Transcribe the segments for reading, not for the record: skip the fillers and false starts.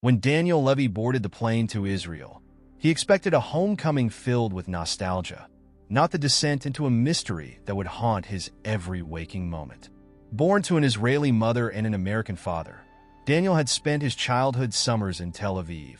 When Daniel Levy boarded the plane to Israel, he expected a homecoming filled with nostalgia, not the descent into a mystery that would haunt his every waking moment. Born to an Israeli mother and an American father, Daniel had spent his childhood summers in Tel Aviv,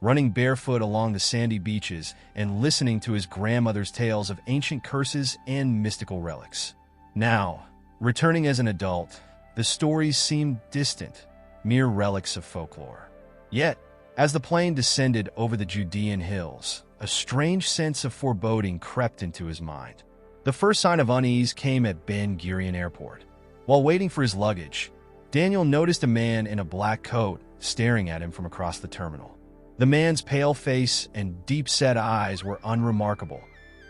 running barefoot along the sandy beaches and listening to his grandmother's tales of ancient curses and mystical relics. Now, returning as an adult, the stories seemed distant, mere relics of folklore. Yet, as the plane descended over the Judean hills, a strange sense of foreboding crept into his mind. The first sign of unease came at Ben Gurion Airport. While waiting for his luggage, Daniel noticed a man in a black coat staring at him from across the terminal. The man's pale face and deep-set eyes were unremarkable,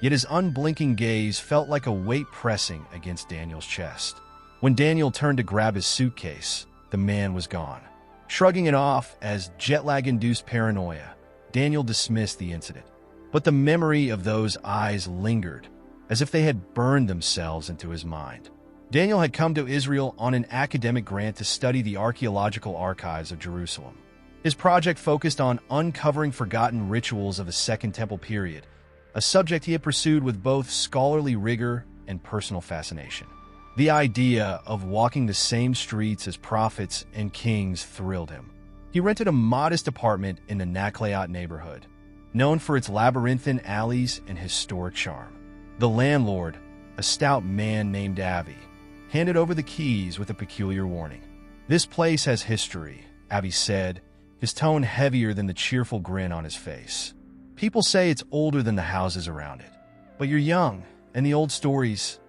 yet his unblinking gaze felt like a weight pressing against Daniel's chest. When Daniel turned to grab his suitcase, the man was gone. Shrugging it off as jet-lag-induced paranoia, Daniel dismissed the incident. But the memory of those eyes lingered, as if they had burned themselves into his mind. Daniel had come to Israel on an academic grant to study the archaeological archives of Jerusalem. His project focused on uncovering forgotten rituals of the Second Temple period, a subject he had pursued with both scholarly rigor and personal fascination. The idea of walking the same streets as prophets and kings thrilled him. He rented a modest apartment in the Naklayot neighborhood, known for its labyrinthine alleys and historic charm. The landlord, a stout man named Avi, handed over the keys with a peculiar warning. "This place has history," Avi said, his tone heavier than the cheerful grin on his face. "People say it's older than the houses around it. But you're young, and the old stories,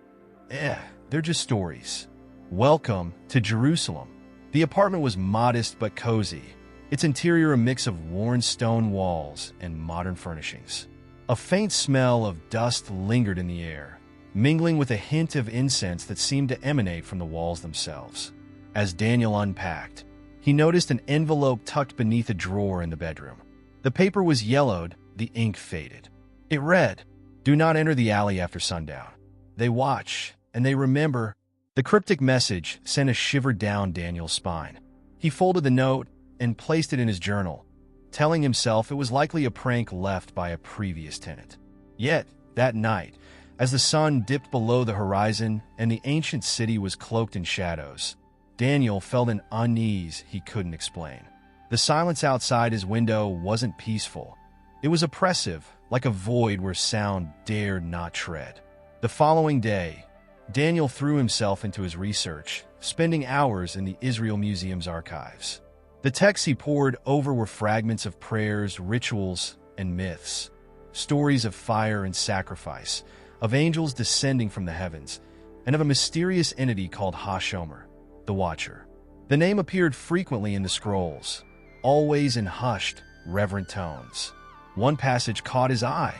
they're just stories. Welcome to Jerusalem." The apartment was modest but cozy, its interior a mix of worn stone walls and modern furnishings. A faint smell of dust lingered in the air, mingling with a hint of incense that seemed to emanate from the walls themselves. As Daniel unpacked, he noticed an envelope tucked beneath a drawer in the bedroom. The paper was yellowed, the ink faded. It read, "Do not enter the alley after sundown. They watch, and they remember." The cryptic message sent a shiver down Daniel's spine. He folded the note and placed it in his journal, telling himself it was likely a prank left by a previous tenant. Yet, that night, as the sun dipped below the horizon and the ancient city was cloaked in shadows, Daniel felt an unease he couldn't explain. The silence outside his window wasn't peaceful. It was oppressive, like a void where sound dared not tread. The following day, Daniel threw himself into his research, spending hours in the Israel Museum's archives. The texts he pored over were fragments of prayers, rituals, and myths, stories of fire and sacrifice, of angels descending from the heavens, and of a mysterious entity called Ha-Shomer, the Watcher. The name appeared frequently in the scrolls, always in hushed, reverent tones. One passage caught his eye,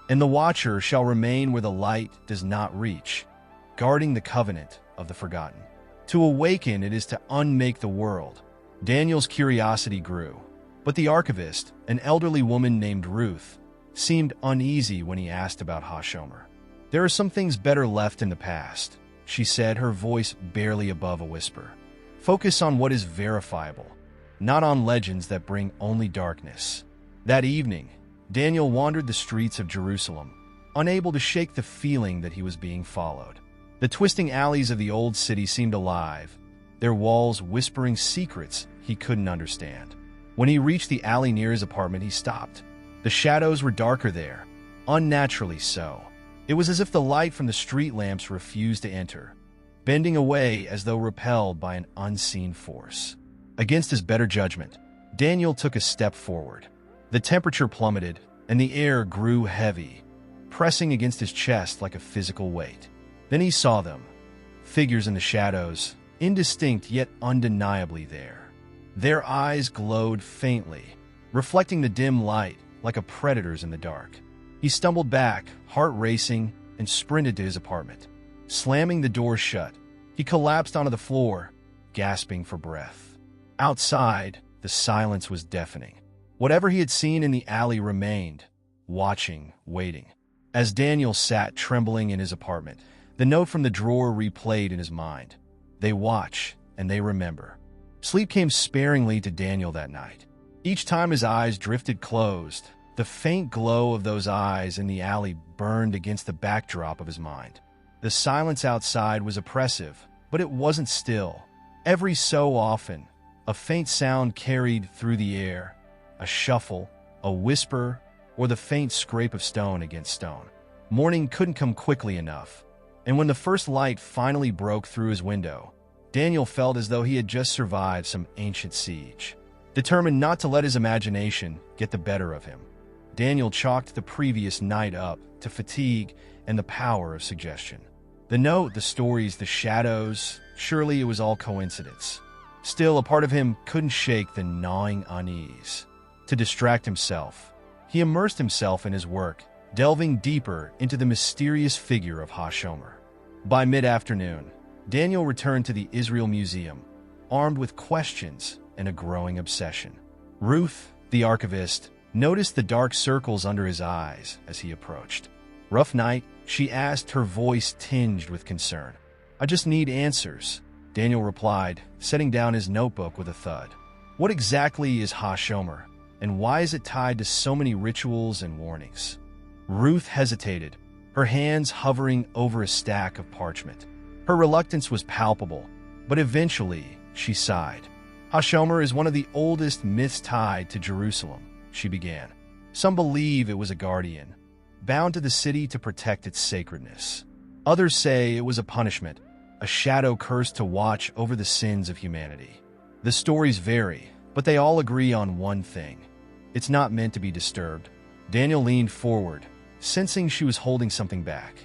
"And the Watcher shall remain where the light does not reach, guarding the covenant of the forgotten. To awaken it is to unmake the world." Daniel's curiosity grew, but the archivist, an elderly woman named Ruth, seemed uneasy when he asked about Ha-Shomer. "There are some things better left in the past," she said, her voice barely above a whisper. "Focus on what is verifiable, not on legends that bring only darkness." That evening, Daniel wandered the streets of Jerusalem, unable to shake the feeling that he was being followed. The twisting alleys of the old city seemed alive, their walls whispering secrets he couldn't understand. When he reached the alley near his apartment, he stopped. The shadows were darker there, unnaturally so. It was as if the light from the street lamps refused to enter, bending away as though repelled by an unseen force. Against his better judgment, Daniel took a step forward. The temperature plummeted, and the air grew heavy, pressing against his chest like a physical weight. Then he saw them, figures in the shadows, indistinct yet undeniably there. Their eyes glowed faintly, reflecting the dim light like a predator's in the dark. He stumbled back, heart racing, and sprinted to his apartment. Slamming the door shut, he collapsed onto the floor, gasping for breath. Outside, the silence was deafening. Whatever he had seen in the alley remained, watching, waiting. As Daniel sat trembling in his apartment, the note from the drawer replayed in his mind. They watch, and they remember. Sleep came sparingly to Daniel that night. Each time his eyes drifted closed, the faint glow of those eyes in the alley burned against the backdrop of his mind. The silence outside was oppressive, but it wasn't still. Every so often, a faint sound carried through the air, a shuffle, a whisper, or the faint scrape of stone against stone. Morning couldn't come quickly enough, and when the first light finally broke through his window, Daniel felt as though he had just survived some ancient siege. Determined not to let his imagination get the better of him, Daniel chalked the previous night up to fatigue and the power of suggestion. The note, the stories, the shadows, surely it was all coincidence. Still, a part of him couldn't shake the gnawing unease. To distract himself, he immersed himself in his work, delving deeper into the mysterious figure of Hashomer. By mid-afternoon, Daniel returned to the Israel Museum, armed with questions and a growing obsession. Ruth, the archivist, noticed the dark circles under his eyes as he approached. "Rough night?" she asked, her voice tinged with concern. "I just need answers," Daniel replied, setting down his notebook with a thud. What exactly is Hashomer, and why is it tied to so many rituals and warnings? Ruth hesitated, her hands hovering over a stack of parchment. Her reluctance was palpable, but eventually she sighed. "Hashomer is one of the oldest myths tied to Jerusalem," she began. "Some believe it was a guardian, bound to the city to protect its sacredness. Others say it was a punishment, a shadow cursed to watch over the sins of humanity. The stories vary, but they all agree on one thing: it's not meant to be disturbed." Daniel leaned forward, sensing she was holding something back.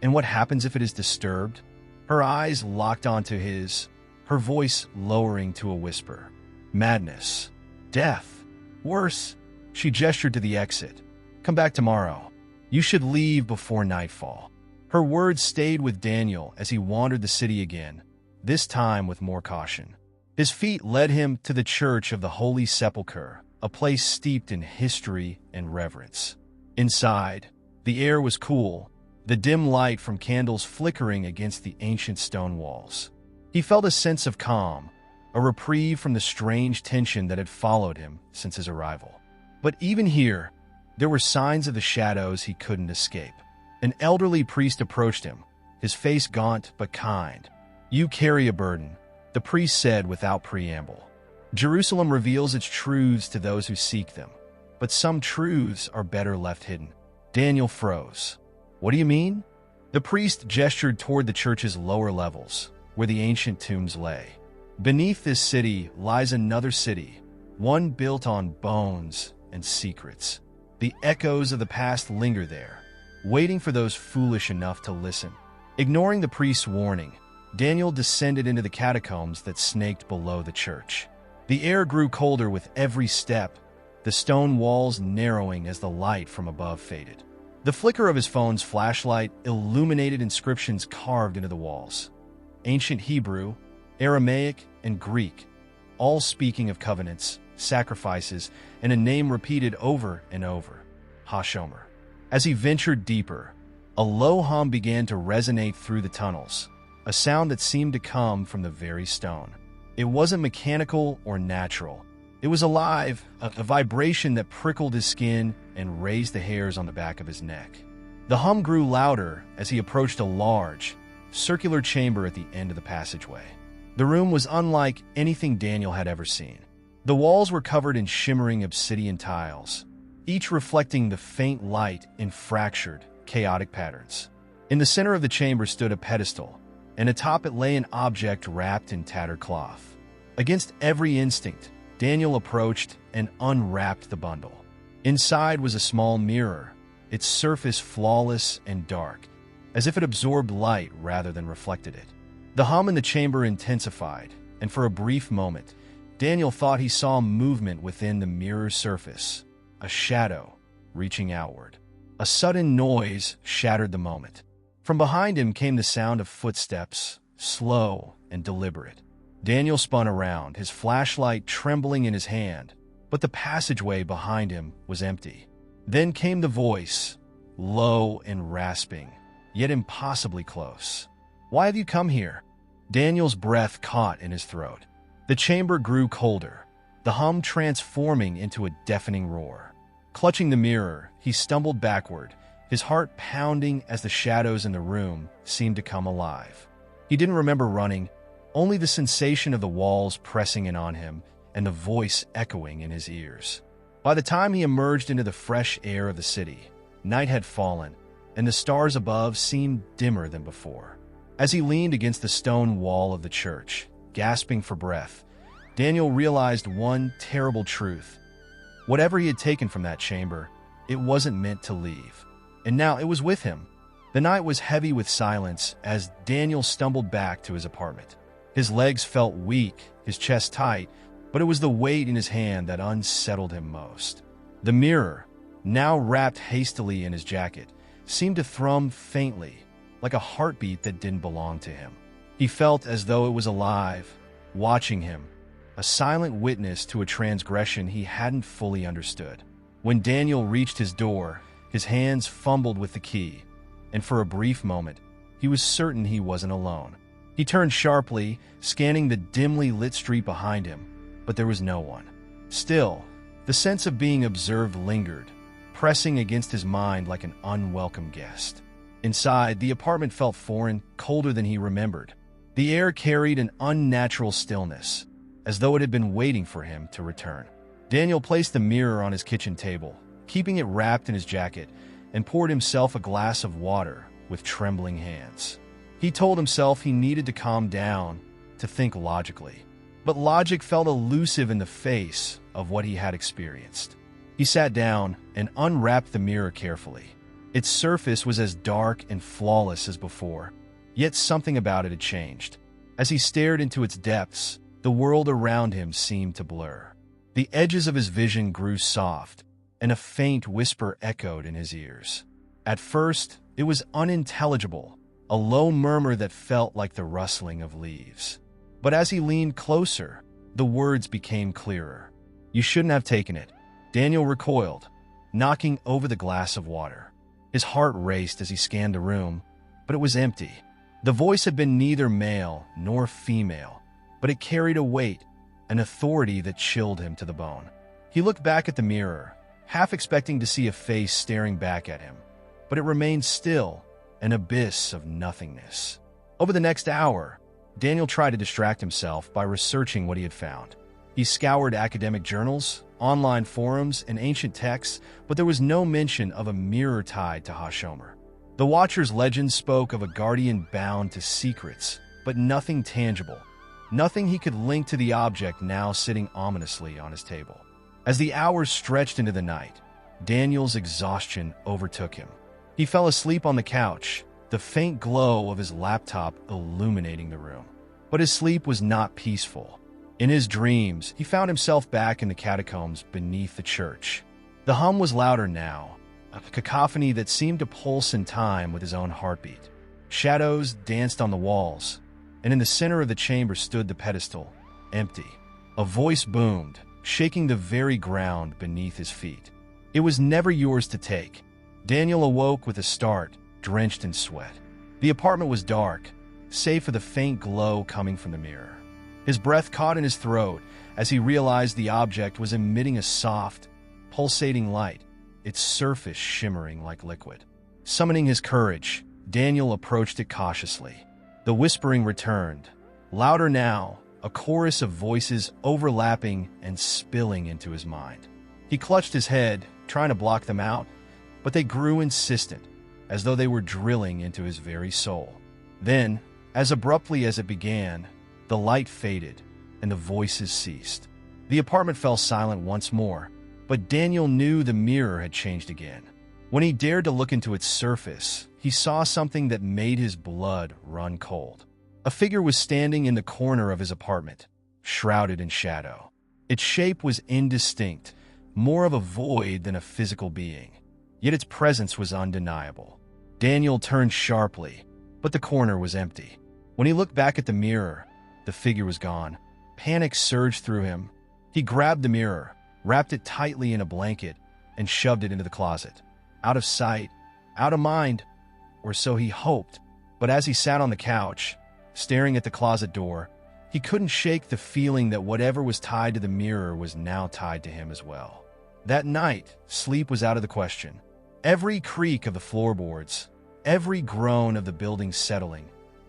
"And what happens if it is disturbed?" Her eyes locked onto his, her voice lowering to a whisper. "Madness. Death. Worse." She gestured to the exit. "Come back tomorrow. You should leave before nightfall." Her words stayed with Daniel as he wandered the city again, this time with more caution. His feet led him to the Church of the Holy Sepulchre, a place steeped in history and reverence. Inside, the air was cool, the dim light from candles flickering against the ancient stone walls. He felt a sense of calm, a reprieve from the strange tension that had followed him since his arrival. But even here, there were signs of the shadows he couldn't escape. An elderly priest approached him, his face gaunt but kind. "You carry a burden," the priest said without preamble. "Jerusalem reveals its truths to those who seek them, but some truths are better left hidden." Daniel froze. "What do you mean?" The priest gestured toward the church's lower levels, where the ancient tombs lay. "Beneath this city lies another city, one built on bones and secrets. The echoes of the past linger there, waiting for those foolish enough to listen." Ignoring the priest's warning, Daniel descended into the catacombs that snaked below the church. The air grew colder with every step, the stone walls narrowing as the light from above faded. The flicker of his phone's flashlight illuminated inscriptions carved into the walls. Ancient Hebrew, Aramaic, and Greek, all speaking of covenants, sacrifices, and a name repeated over and over: Hashomer. As he ventured deeper, a low hum began to resonate through the tunnels, a sound that seemed to come from the very stone. It wasn't mechanical or natural. It was alive, a vibration that prickled his skin and raised the hairs on the back of his neck. The hum grew louder as he approached a large, circular chamber at the end of the passageway. The room was unlike anything Daniel had ever seen. The walls were covered in shimmering obsidian tiles, each reflecting the faint light in fractured, chaotic patterns. In the center of the chamber stood a pedestal, and atop it lay an object wrapped in tattered cloth. Against every instinct, Daniel approached and unwrapped the bundle. Inside was a small mirror, its surface flawless and dark, as if it absorbed light rather than reflected it. The hum in the chamber intensified, and for a brief moment, Daniel thought he saw movement within the mirror's surface, a shadow reaching outward. A sudden noise shattered the moment. From behind him came the sound of footsteps, slow and deliberate. Daniel spun around, his flashlight trembling in his hand, but the passageway behind him was empty. Then came the voice, low and rasping, yet impossibly close. "Why have you come here?" Daniel's breath caught in his throat. The chamber grew colder, the hum transforming into a deafening roar. Clutching the mirror, he stumbled backward, his heart pounding as the shadows in the room seemed to come alive. He didn't remember running, only the sensation of the walls pressing in on him and the voice echoing in his ears. By the time he emerged into the fresh air of the city, night had fallen, and the stars above seemed dimmer than before. As he leaned against the stone wall of the church, gasping for breath, Daniel realized one terrible truth. Whatever he had taken from that chamber, it wasn't meant to leave. And now it was with him. The night was heavy with silence as Daniel stumbled back to his apartment. His legs felt weak, his chest tight, but it was the weight in his hand that unsettled him most. The mirror, now wrapped hastily in his jacket, seemed to thrum faintly, like a heartbeat that didn't belong to him. He felt as though it was alive, watching him, a silent witness to a transgression he hadn't fully understood. When Daniel reached his door, his hands fumbled with the key, and for a brief moment, he was certain he wasn't alone. He turned sharply, scanning the dimly lit street behind him, but there was no one. Still, the sense of being observed lingered, pressing against his mind like an unwelcome guest. Inside, the apartment felt foreign, colder than he remembered. The air carried an unnatural stillness, as though it had been waiting for him to return. Daniel placed the mirror on his kitchen table, keeping it wrapped in his jacket, and poured himself a glass of water with trembling hands. He told himself he needed to calm down, to think logically. But logic felt elusive in the face of what he had experienced. He sat down and unwrapped the mirror carefully. Its surface was as dark and flawless as before, yet something about it had changed. As he stared into its depths, the world around him seemed to blur. The edges of his vision grew soft, and a faint whisper echoed in his ears. At first, it was unintelligible, a low murmur that felt like the rustling of leaves. But as he leaned closer, the words became clearer. "You shouldn't have taken it." Daniel recoiled, knocking over the glass of water. His heart raced as he scanned the room, but it was empty. The voice had been neither male nor female, but it carried a weight, an authority that chilled him to the bone. He looked back at the mirror, half expecting to see a face staring back at him, but it remained still, an abyss of nothingness. Over the next hour, Daniel tried to distract himself by researching what he had found. He scoured academic journals, online forums, and ancient texts, but there was no mention of a mirror tied to Hashomer. The Watcher's legend spoke of a guardian bound to secrets, but nothing tangible, nothing he could link to the object now sitting ominously on his table. As the hours stretched into the night, Daniel's exhaustion overtook him. He fell asleep on the couch, the faint glow of his laptop illuminating the room. But his sleep was not peaceful. In his dreams, he found himself back in the catacombs beneath the church. The hum was louder now, a cacophony that seemed to pulse in time with his own heartbeat. Shadows danced on the walls, and in the center of the chamber stood the pedestal, empty. A voice boomed, shaking the very ground beneath his feet. "It was never yours to take." Daniel awoke with a start, drenched in sweat. The apartment was dark, save for the faint glow coming from the mirror. His breath caught in his throat as he realized the object was emitting a soft, pulsating light, its surface shimmering like liquid. Summoning his courage, Daniel approached it cautiously. The whispering returned, louder now, a chorus of voices overlapping and spilling into his mind. He clutched his head, trying to block them out, but they grew insistent, as though they were drilling into his very soul. Then, as abruptly as it began, the light faded, and the voices ceased. The apartment fell silent once more, but Daniel knew the mirror had changed again. When he dared to look into its surface, he saw something that made his blood run cold. A figure was standing in the corner of his apartment, shrouded in shadow. Its shape was indistinct, more of a void than a physical being, yet its presence was undeniable. Daniel turned sharply, but the corner was empty. When he looked back at the mirror, the figure was gone. Panic surged through him. He grabbed the mirror, wrapped it tightly in a blanket, and shoved it into the closet. Out of sight, out of mind, or so he hoped. But as he sat on the couch, staring at the closet door, He couldn't shake the feeling that whatever was tied to the mirror was now tied to him as well. That night, sleep was out of the question. Every creak of the floorboards, every groan of the building settling,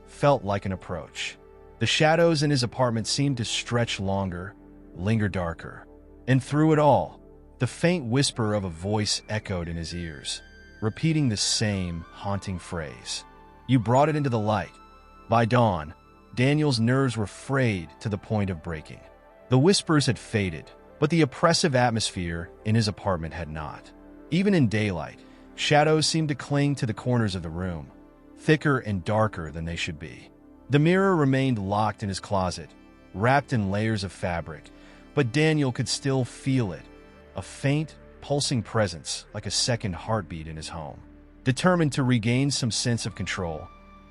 felt like an approach. The shadows in his apartment seemed to stretch longer, linger darker. And through it all, the faint whisper of a voice echoed in his ears, repeating the same haunting phrase. "You brought it into the light." By dawn, Daniel's nerves were frayed to the point of breaking. The whispers had faded, but the oppressive atmosphere in his apartment had not. Even in daylight, shadows seemed to cling to the corners of the room, thicker and darker than they should be. The mirror remained locked in his closet, wrapped in layers of fabric, but Daniel could still feel it, a faint, pulsing presence like a second heartbeat in his home. Determined to regain some sense of control,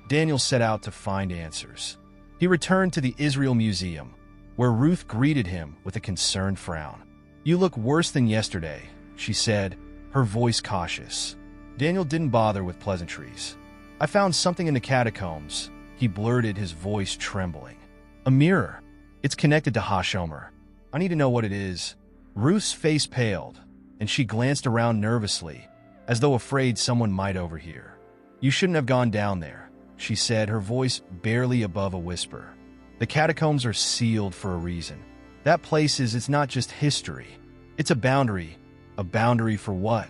Daniel set out to find answers. He returned to the Israel Museum, where Ruth greeted him with a concerned frown. "You look worse than yesterday," she said, her voice cautious. Daniel didn't bother with pleasantries. "I found something in the catacombs," he blurted, his voice trembling. "A mirror. It's connected to Hashomer. I need to know what it is." Ruth's face paled, and she glanced around nervously, as though afraid someone might overhear. "You shouldn't have gone down there," she said, her voice barely above a whisper. "The catacombs are sealed for a reason. That place it's not just history. It's a boundary. A boundary for what?"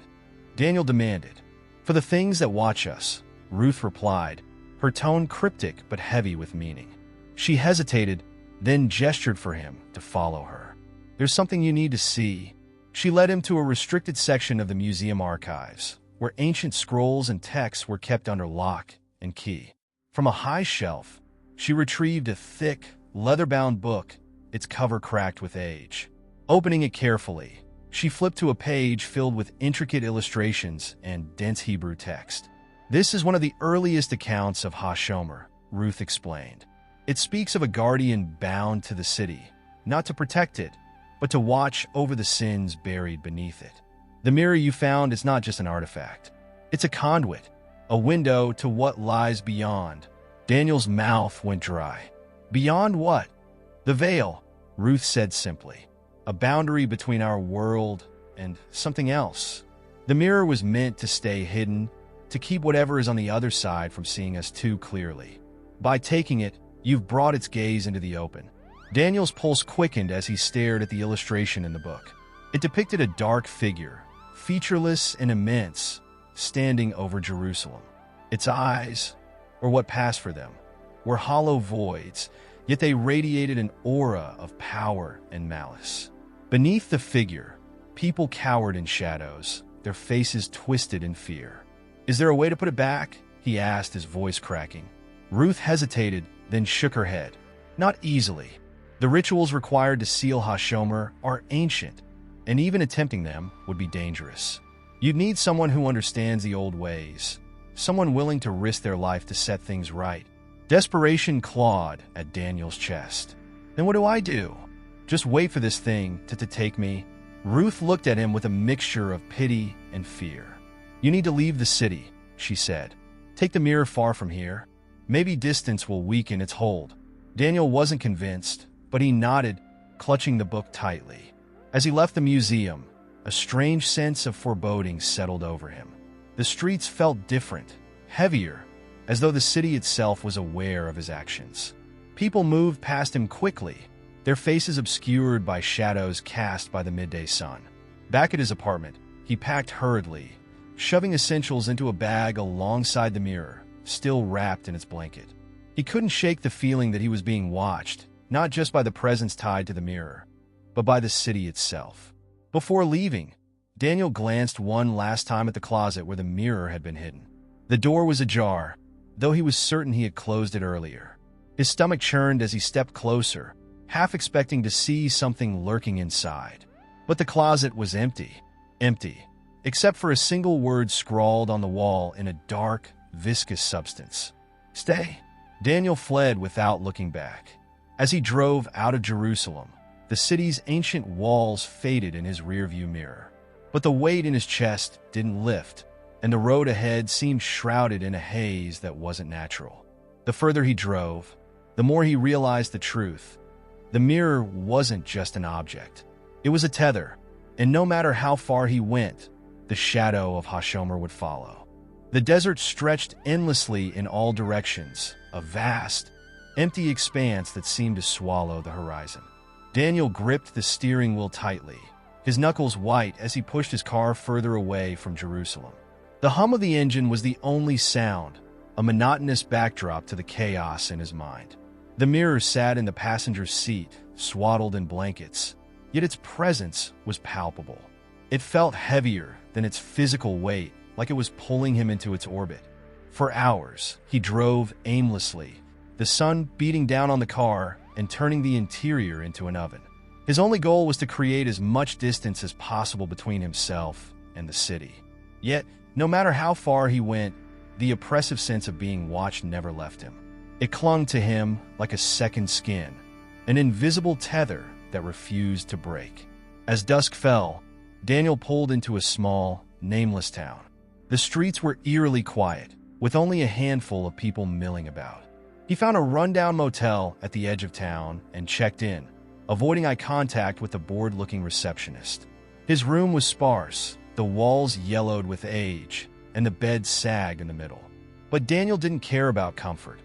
Daniel demanded. "For the things that watch us," Ruth replied, her tone cryptic but heavy with meaning. She hesitated, then gestured for him to follow her. "There's something you need to see." She led him to a restricted section of the museum archives, where ancient scrolls and texts were kept under lock and key. From a high shelf, she retrieved a thick, leather-bound book, its cover cracked with age. Opening it carefully, she flipped to a page filled with intricate illustrations and dense Hebrew text. "This is one of the earliest accounts of Hashomer," Ruth explained. "It speaks of a guardian bound to the city, not to protect it, but to watch over the sins buried beneath it. The mirror you found is not just an artifact. It's a conduit, a window to what lies beyond." Daniel's mouth went dry. "Beyond what?" "The veil," Ruth said simply. "A boundary between our world and something else. The mirror was meant to stay hidden, to keep whatever is on the other side from seeing us too clearly. By taking it, you've brought its gaze into the open." Daniel's pulse quickened as he stared at the illustration in the book. It depicted a dark figure, featureless and immense, standing over Jerusalem. Its eyes, or what passed for them, were hollow voids, yet they radiated an aura of power and malice. Beneath the figure, people cowered in shadows, their faces twisted in fear. "Is there a way to put it back?" he asked, his voice cracking. Ruth hesitated, then shook her head. "Not easily. The rituals required to seal Hashomer are ancient, and even attempting them would be dangerous. You'd need someone who understands the old ways, someone willing to risk their life to set things right." Desperation clawed at Daniel's chest. "Then what do I do? Just wait for this thing to take me?" Ruth looked at him with a mixture of pity and fear. "You need to leave the city," she said. "Take the mirror far from here. Maybe distance will weaken its hold." Daniel wasn't convinced, but he nodded, clutching the book tightly. As he left the museum, a strange sense of foreboding settled over him. The streets felt different, heavier, as though the city itself was aware of his actions. People moved past him quickly, their faces obscured by shadows cast by the midday sun. Back at his apartment, he packed hurriedly, shoving essentials into a bag alongside the mirror, still wrapped in its blanket. He couldn't shake the feeling that he was being watched, not just by the presence tied to the mirror, but by the city itself. Before leaving, Daniel glanced one last time at the closet where the mirror had been hidden. The door was ajar, though he was certain he had closed it earlier. His stomach churned as he stepped closer, half expecting to see something lurking inside. But the closet was empty, except for a single word scrawled on the wall in a dark, viscous substance. "Stay." Daniel fled without looking back. As he drove out of Jerusalem, the city's ancient walls faded in his rearview mirror. But the weight in his chest didn't lift, and the road ahead seemed shrouded in a haze that wasn't natural. The further he drove, the more he realized the truth. The mirror wasn't just an object. It was a tether, and no matter how far he went, the shadow of Hashomer would follow. The desert stretched endlessly in all directions, a vast, empty expanse that seemed to swallow the horizon. Daniel gripped the steering wheel tightly, his knuckles white as he pushed his car further away from Jerusalem. The hum of the engine was the only sound, a monotonous backdrop to the chaos in his mind. The mirror sat in the passenger's seat, swaddled in blankets, yet its presence was palpable. It felt heavier than its physical weight, like it was pulling him into its orbit. For hours, he drove aimlessly, the sun beating down on the car and turning the interior into an oven. His only goal was to create as much distance as possible between himself and the city. Yet, no matter how far he went, the oppressive sense of being watched never left him. It clung to him like a second skin, an invisible tether that refused to break. As dusk fell, Daniel pulled into a small, nameless town. The streets were eerily quiet, with only a handful of people milling about. He found a rundown motel at the edge of town and checked in, avoiding eye contact with the bored-looking receptionist. His room was sparse, the walls yellowed with age, and the bed sagged in the middle. But Daniel didn't care about comfort.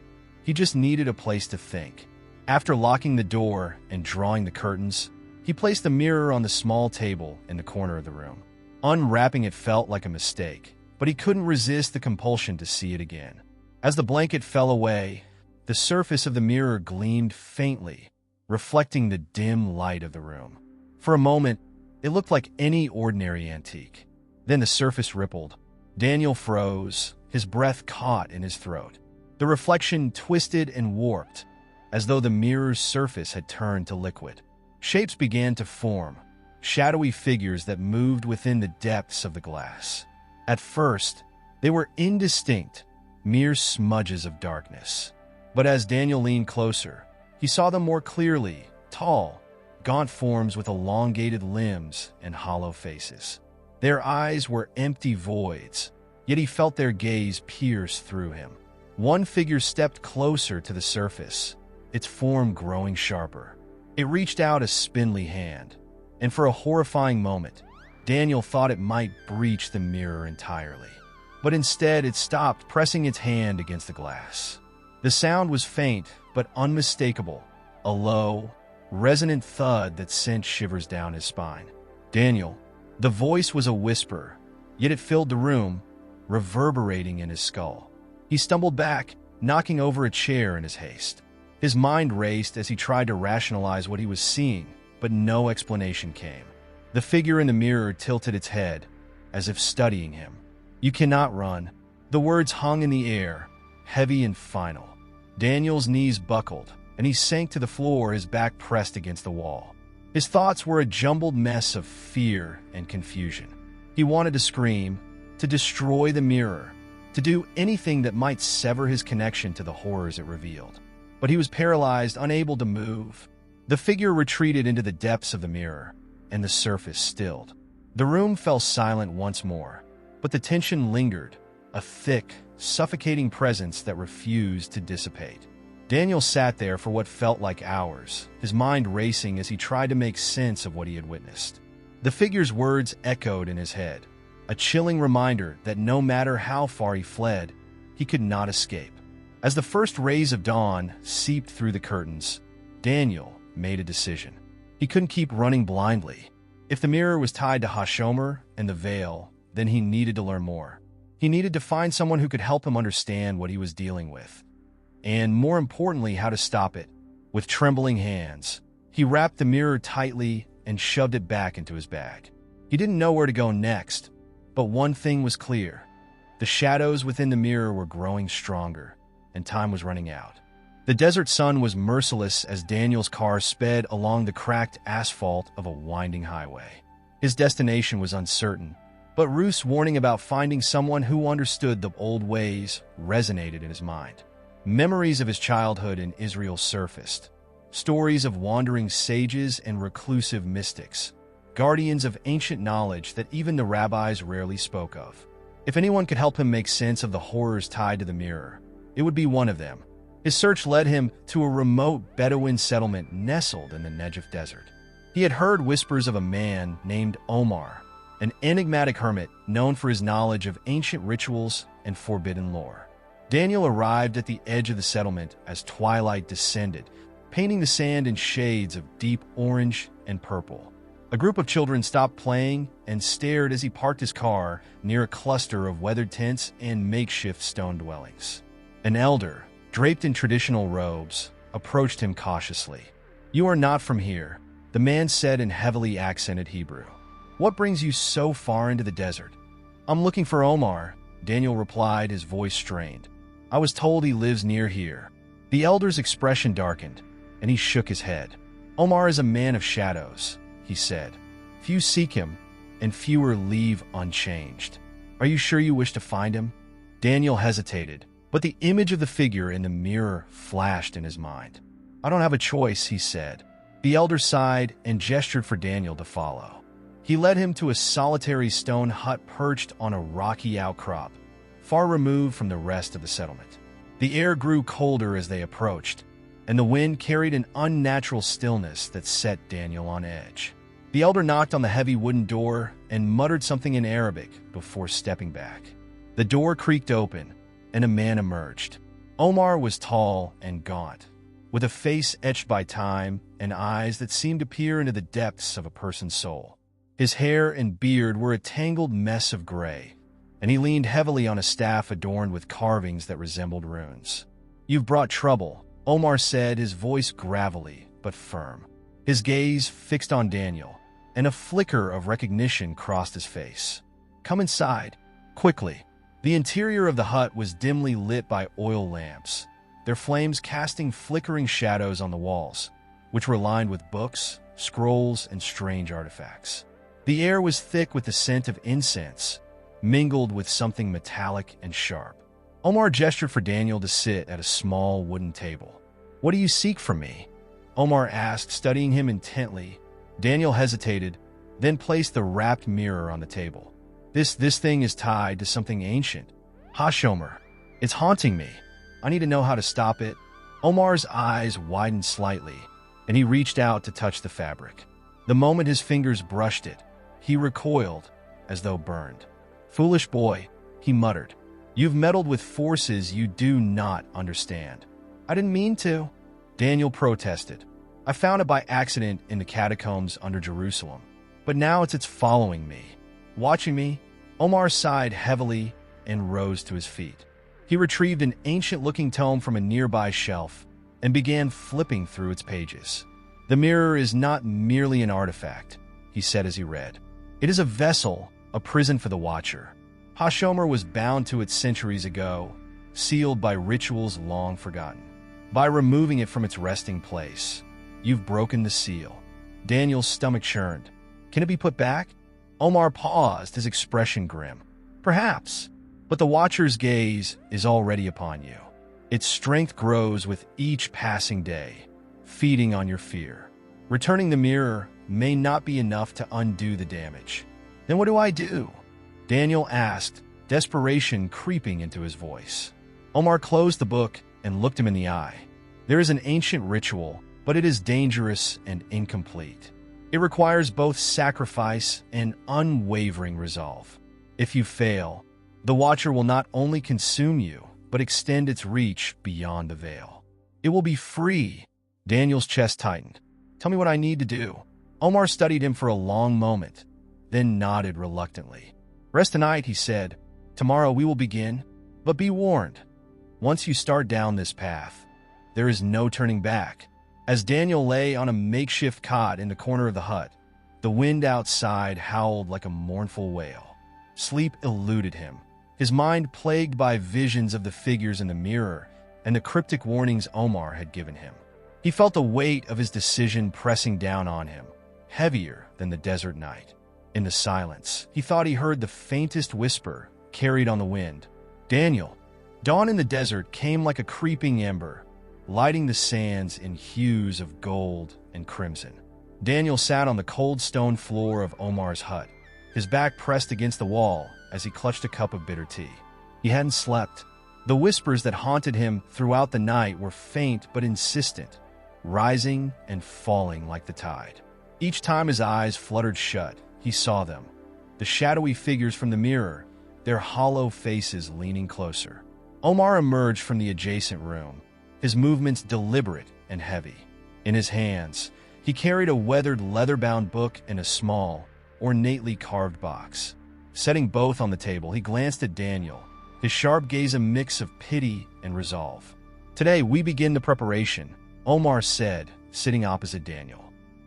He just needed a place to think. After locking the door and drawing the curtains, he placed the mirror on the small table in the corner of the room. Unwrapping it felt like a mistake, but he couldn't resist the compulsion to see it again. As the blanket fell away, the surface of the mirror gleamed faintly, reflecting the dim light of the room. For a moment, it looked like any ordinary antique. Then the surface rippled. Daniel froze, his breath caught in his throat. The reflection twisted and warped, as though the mirror's surface had turned to liquid. Shapes began to form, shadowy figures that moved within the depths of the glass. At first, they were indistinct, mere smudges of darkness. But as Daniel leaned closer, he saw them more clearly, tall, gaunt forms with elongated limbs and hollow faces. Their eyes were empty voids, yet he felt their gaze pierce through him. One figure stepped closer to the surface, its form growing sharper. It reached out a spindly hand, and for a horrifying moment, Daniel thought it might breach the mirror entirely. But instead, it stopped, pressing its hand against the glass. The sound was faint, but unmistakable, a low, resonant thud that sent shivers down his spine. Daniel. The voice was a whisper, yet it filled the room, reverberating in his skull. He stumbled back, knocking over a chair in his haste. His mind raced as he tried to rationalize what he was seeing, but no explanation came. The figure in the mirror tilted its head, as if studying him. "You cannot run." The words hung in the air, heavy and final. Daniel's knees buckled, and he sank to the floor, his back pressed against the wall. His thoughts were a jumbled mess of fear and confusion. He wanted to scream, to destroy the mirror, to do anything that might sever his connection to the horrors it revealed. But he was paralyzed, unable to move. The figure retreated into the depths of the mirror, and the surface stilled. The room fell silent once more, but the tension lingered, a thick, suffocating presence that refused to dissipate. Daniel sat there for what felt like hours, his mind racing as he tried to make sense of what he had witnessed. The figure's words echoed in his head, a chilling reminder that no matter how far he fled, he could not escape. As the first rays of dawn seeped through the curtains, Daniel made a decision. He couldn't keep running blindly. If the mirror was tied to Hashomer and the veil, then he needed to learn more. He needed to find someone who could help him understand what he was dealing with, and more importantly, how to stop it. With trembling hands, he wrapped the mirror tightly and shoved it back into his bag. He didn't know where to go next, but one thing was clear. The shadows within the mirror were growing stronger, and time was running out. The desert sun was merciless as Daniel's car sped along the cracked asphalt of a winding highway. His destination was uncertain, but Ruth's warning about finding someone who understood the old ways resonated in his mind. Memories of his childhood in Israel surfaced, stories of wandering sages and reclusive mystics, guardians of ancient knowledge that even the rabbis rarely spoke of. If anyone could help him make sense of the horrors tied to the mirror, it would be one of them. His search led him to a remote Bedouin settlement nestled in the Negev desert. He had heard whispers of a man named Omar, an enigmatic hermit known for his knowledge of ancient rituals and forbidden lore. Daniel arrived at the edge of the settlement as twilight descended, painting the sand in shades of deep orange and purple. A group of children stopped playing and stared as he parked his car near a cluster of weathered tents and makeshift stone dwellings. An elder, draped in traditional robes, approached him cautiously. "You are not from here," the man said in heavily accented Hebrew. "What brings you so far into the desert?" "I'm looking for Omar," Daniel replied, his voice strained. "I was told he lives near here." The elder's expression darkened, and he shook his head. "Omar is a man of shadows," he said. "Few seek him, and fewer leave unchanged. Are you sure you wish to find him?" Daniel hesitated, but the image of the figure in the mirror flashed in his mind. "I don't have a choice," he said. The elder sighed and gestured for Daniel to follow. He led him to a solitary stone hut perched on a rocky outcrop, far removed from the rest of the settlement. The air grew colder as they approached, and the wind carried an unnatural stillness that set Daniel on edge. The elder knocked on the heavy wooden door and muttered something in Arabic before stepping back. The door creaked open, and a man emerged. Omar was tall and gaunt, with a face etched by time and eyes that seemed to peer into the depths of a person's soul. His hair and beard were a tangled mess of gray, and he leaned heavily on a staff adorned with carvings that resembled runes. "You've brought trouble," Omar said, his voice gravelly but firm. His gaze fixed on Daniel, and a flicker of recognition crossed his face. "Come inside, quickly." The interior of the hut was dimly lit by oil lamps, their flames casting flickering shadows on the walls, which were lined with books, scrolls, and strange artifacts. The air was thick with the scent of incense, mingled with something metallic and sharp. Omar gestured for Daniel to sit at a small wooden table. "What do you seek from me?" Omar asked, studying him intently. Daniel hesitated, then placed the wrapped mirror on the table. This thing is tied to something ancient. Hashomer. It's haunting me. I need to know how to stop it." Omar's eyes widened slightly, and he reached out to touch the fabric. The moment his fingers brushed it, he recoiled, as though burned. "Foolish boy," he muttered. "You've meddled with forces you do not understand." "I didn't mean to," Daniel protested. "I found it by accident in the catacombs under Jerusalem. But now it's following me, watching me." Omar sighed heavily and rose to his feet. He retrieved an ancient-looking tome from a nearby shelf and began flipping through its pages. "The mirror is not merely an artifact," he said as he read. "It is a vessel, a prison for the Watcher. Hashomer was bound to it centuries ago, sealed by rituals long forgotten. By removing it from its resting place, you've broken the seal." Daniel's stomach churned. "Can it be put back?" Omar paused, his expression grim. "Perhaps, but the Watcher's gaze is already upon you. Its strength grows with each passing day, feeding on your fear. Returning the mirror may not be enough to undo the damage." "Then what do I do?" Daniel asked, desperation creeping into his voice. Omar closed the book and looked him in the eye. "There is an ancient ritual, but it is dangerous and incomplete. It requires both sacrifice and unwavering resolve. If you fail, the Watcher will not only consume you, but extend its reach beyond the veil. It will be free." Daniel's chest tightened. "Tell me what I need to do." Omar studied him for a long moment, then nodded reluctantly. "Rest tonight," he said. "Tomorrow we will begin, but be warned. Once you start down this path, there is no turning back." As Daniel lay on a makeshift cot in the corner of the hut, the wind outside howled like a mournful wail. Sleep eluded him, his mind plagued by visions of the figures in the mirror and the cryptic warnings Omar had given him. He felt the weight of his decision pressing down on him, heavier than the desert night. In the silence, he thought he heard the faintest whisper carried on the wind. "Daniel." Dawn in the desert came like a creeping ember, lighting the sands in hues of gold and crimson. Daniel sat on the cold stone floor of Omar's hut, his back pressed against the wall as he clutched a cup of bitter tea. He hadn't slept, The whispers that haunted him throughout the night were faint but insistent, rising and falling like the tide. Each time his eyes fluttered shut, he saw them, the shadowy figures from the mirror, their hollow faces leaning closer. Omar emerged from the adjacent room, his movements deliberate and heavy. In his hands, he carried a weathered leather-bound book and a small, ornately carved box. Setting both on the table, he glanced at Daniel, his sharp gaze a mix of pity and resolve. "Today, we begin the preparation," Omar said, sitting opposite Daniel.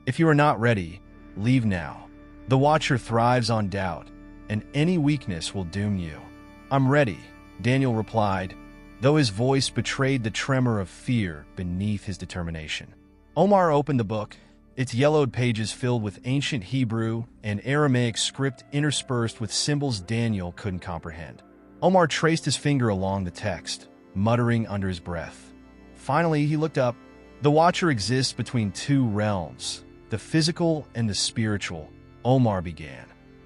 "If you are not ready, leave now. The Watcher thrives on doubt, and any weakness will doom you." "I'm ready," Daniel replied, though his voice betrayed the tremor of fear beneath his determination. Omar opened the book, its yellowed pages filled with ancient Hebrew and Aramaic script interspersed with symbols Daniel couldn't comprehend. Omar traced his finger along the text, muttering under his breath. Finally, he looked up. "The Watcher exists between two realms, the physical and the spiritual," Omar began.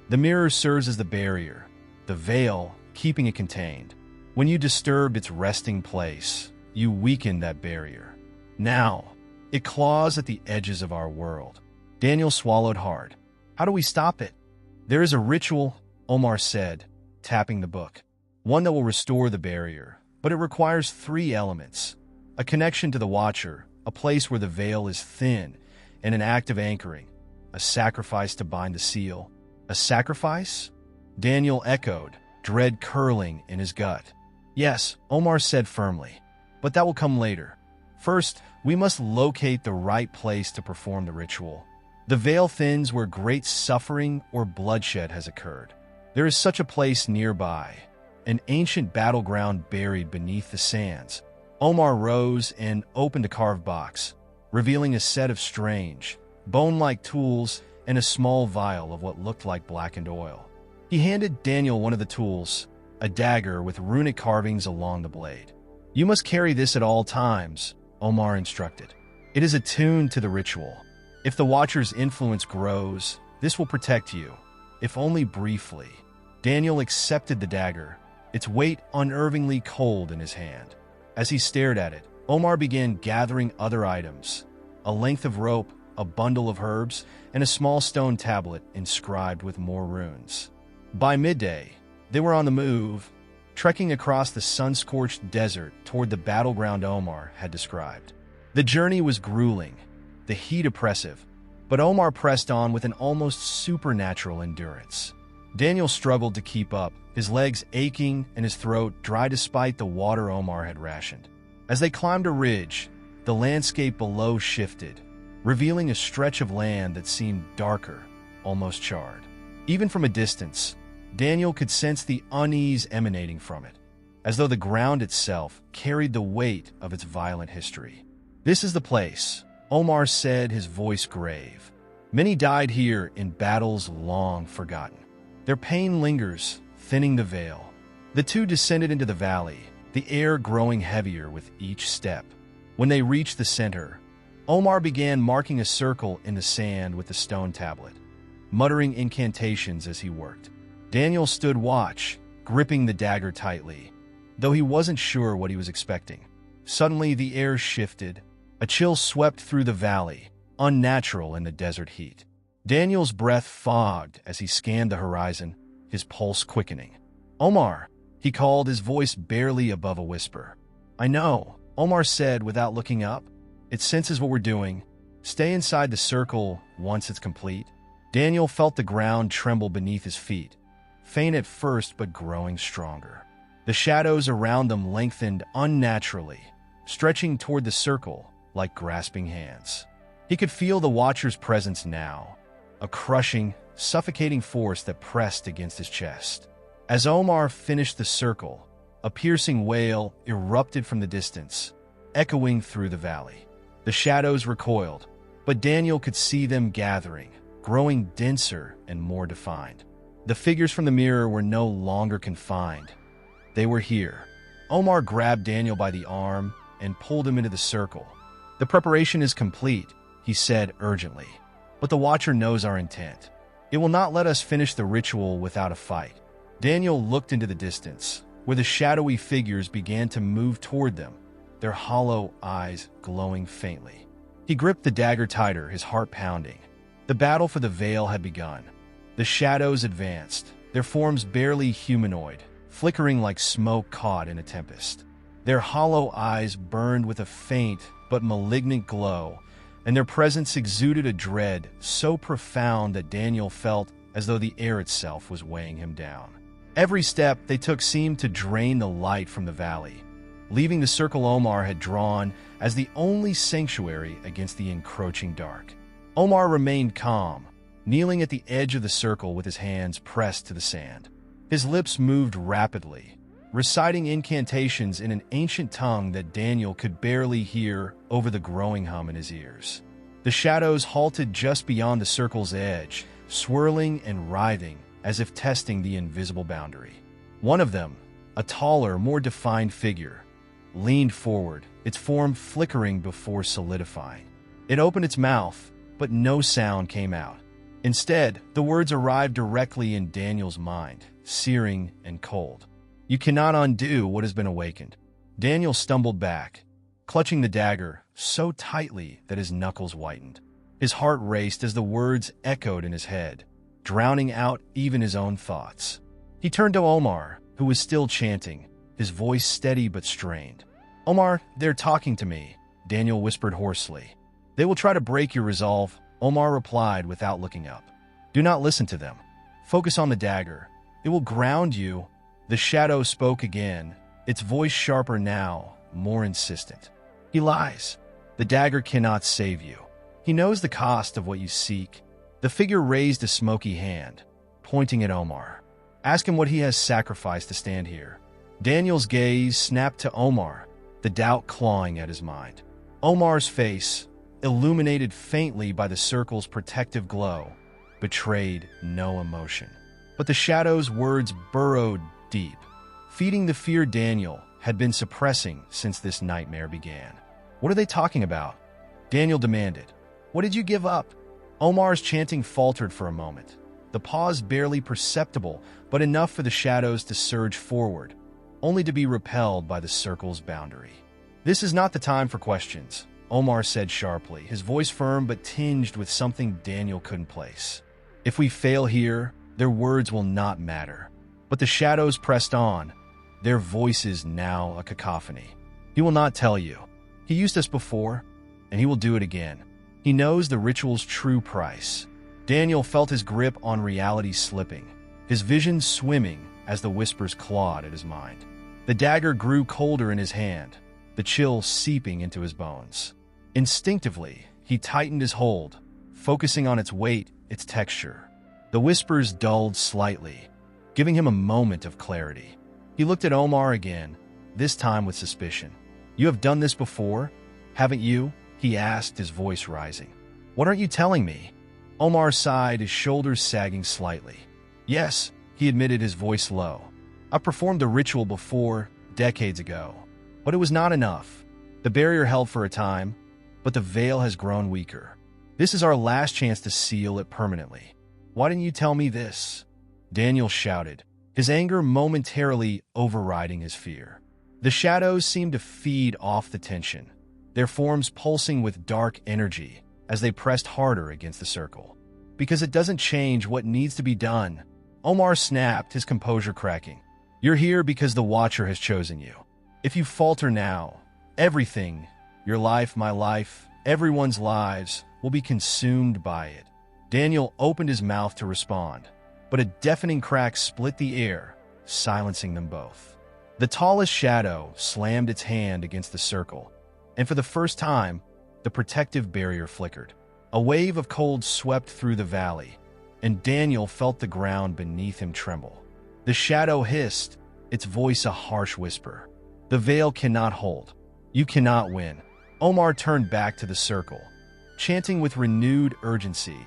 "The mirror serves as the barrier, the veil keeping it contained. When you disturb its resting place, you weaken that barrier. Now, it claws at the edges of our world." Daniel swallowed hard. "How do we stop it?" "There is a ritual," Omar said, tapping the book. "One that will restore the barrier, but it requires 3 elements. A connection to the Watcher, a place where the veil is thin, and an act of anchoring. A sacrifice to bind the seal." "A sacrifice?" Daniel echoed, dread curling in his gut. "Yes," Omar said firmly, "but that will come later. First, we must locate the right place to perform the ritual. The veil thins where great suffering or bloodshed has occurred. There is such a place nearby, an ancient battleground buried beneath the sands." Omar rose and opened a carved box, revealing a set of strange, bone-like tools and a small vial of what looked like blackened oil. He handed Daniel one of the tools, a dagger with runic carvings along the blade. "You must carry this at all times," Omar instructed. "It is attuned to the ritual. If the Watcher's influence grows, this will protect you, if only briefly." Daniel accepted the dagger, its weight unnervingly cold in his hand. As he stared at it, Omar began gathering other items, a length of rope, a bundle of herbs, and a small stone tablet inscribed with more runes. By midday, they were on the move, trekking across the sun-scorched desert toward the battleground Omar had described. The journey was grueling, the heat oppressive, but Omar pressed on with an almost supernatural endurance. Daniel struggled to keep up, his legs aching and his throat dry despite the water Omar had rationed. As they climbed a ridge, the landscape below shifted, revealing a stretch of land that seemed darker, almost charred. Even from a distance, Daniel could sense the unease emanating from it, as though the ground itself carried the weight of its violent history. "This is the place," Omar said, his voice grave. "Many died here in battles long forgotten. Their pain lingers, thinning the veil." The two descended into the valley, the air growing heavier with each step. When they reached the center, Omar began marking a circle in the sand with the stone tablet, muttering incantations as he worked. Daniel stood watch, gripping the dagger tightly, though he wasn't sure what he was expecting. Suddenly, the air shifted. A chill swept through the valley, unnatural in the desert heat. Daniel's breath fogged as he scanned the horizon, his pulse quickening. "Omar," he called, his voice barely above a whisper. "I know," Omar said without looking up. "It senses what we're doing. Stay inside the circle once it's complete." Daniel felt the ground tremble beneath his feet, faint at first but growing stronger. The shadows around them lengthened unnaturally, stretching toward the circle like grasping hands. He could feel the Watcher's presence now, a crushing, suffocating force that pressed against his chest. As Omar finished the circle, a piercing wail erupted from the distance, echoing through the valley. The shadows recoiled, but Daniel could see them gathering, growing denser and more defined. The figures from the mirror were no longer confined. They were here. Omar grabbed Daniel by the arm and pulled him into the circle. "The preparation is complete," he said urgently, "but the Watcher knows our intent. It will not let us finish the ritual without a fight." Daniel looked into the distance, where the shadowy figures began to move toward them, their hollow eyes glowing faintly. He gripped the dagger tighter, his heart pounding. The battle for the veil had begun. The shadows advanced, their forms barely humanoid, flickering like smoke caught in a tempest. Their hollow eyes burned with a faint but malignant glow, and their presence exuded a dread so profound that Daniel felt as though the air itself was weighing him down. Every step they took seemed to drain the light from the valley, leaving the circle Omar had drawn as the only sanctuary against the encroaching dark. Omar remained calm, kneeling at the edge of the circle with his hands pressed to the sand. His lips moved rapidly, reciting incantations in an ancient tongue that Daniel could barely hear over the growing hum in his ears. The shadows halted just beyond the circle's edge, swirling and writhing as if testing the invisible boundary. One of them, a taller, more defined figure, leaned forward, its form flickering before solidifying. It opened its mouth, but no sound came out. Instead, the words arrived directly in Daniel's mind, searing and cold. "You cannot undo what has been awakened." Daniel stumbled back, clutching the dagger so tightly that his knuckles whitened. His heart raced as the words echoed in his head, drowning out even his own thoughts. He turned to Omar, who was still chanting, his voice steady but strained. "Omar, they're talking to me," Daniel whispered hoarsely. "They will try to break your resolve," Omar replied without looking up. "Do not listen to them. Focus on the dagger. It will ground you." The shadow spoke again, its voice sharper now, more insistent. "He lies. The dagger cannot save you. He knows the cost of what you seek." The figure raised a smoky hand, pointing at Omar. "Ask him what he has sacrificed to stand here." Daniel's gaze snapped to Omar, the doubt clawing at his mind. Omar's face, illuminated faintly by the circle's protective glow, betrayed no emotion. But the shadow's words burrowed deep, feeding the fear Daniel had been suppressing since this nightmare began. "What are they talking about?" Daniel demanded. "What did you give up?" Omar's chanting faltered for a moment, the pause barely perceptible, but enough for the shadows to surge forward, only to be repelled by the circle's boundary. "This is not the time for questions," Omar said sharply, his voice firm but tinged with something Daniel couldn't place. "If we fail here, their words will not matter." But the shadows pressed on, their voices now a cacophony. "He will not tell you. He used us before, and he will do it again. He knows the ritual's true price." Daniel felt his grip on reality slipping, his vision swimming as the whispers clawed at his mind. The dagger grew colder in his hand, the chill seeping into his bones. Instinctively, he tightened his hold, focusing on its weight, its texture. The whispers dulled slightly, giving him a moment of clarity. He looked at Omar again, this time with suspicion. "You have done this before, haven't you?" he asked, his voice rising. "What aren't you telling me?" Omar sighed, his shoulders sagging slightly. "Yes," he admitted, his voice low. "I performed the ritual before, decades ago. But it was not enough. The barrier held for a time, but the veil has grown weaker. This is our last chance to seal it permanently. Why didn't you tell me this?" Daniel shouted, his anger momentarily overriding his fear. The shadows seemed to feed off the tension, their forms pulsing with dark energy as they pressed harder against the circle. "Because it doesn't change what needs to be done," Omar snapped, his composure cracking. "You're here because the Watcher has chosen you. If you falter now, everything, your life, my life, everyone's lives, will be consumed by it." Daniel opened his mouth to respond, but a deafening crack split the air, silencing them both. The tallest shadow slammed its hand against the circle, and for the first time, the protective barrier flickered. A wave of cold swept through the valley, and Daniel felt the ground beneath him tremble. The shadow hissed, its voice a harsh whisper. "The veil cannot hold. You cannot win." Omar turned back to the circle, chanting with renewed urgency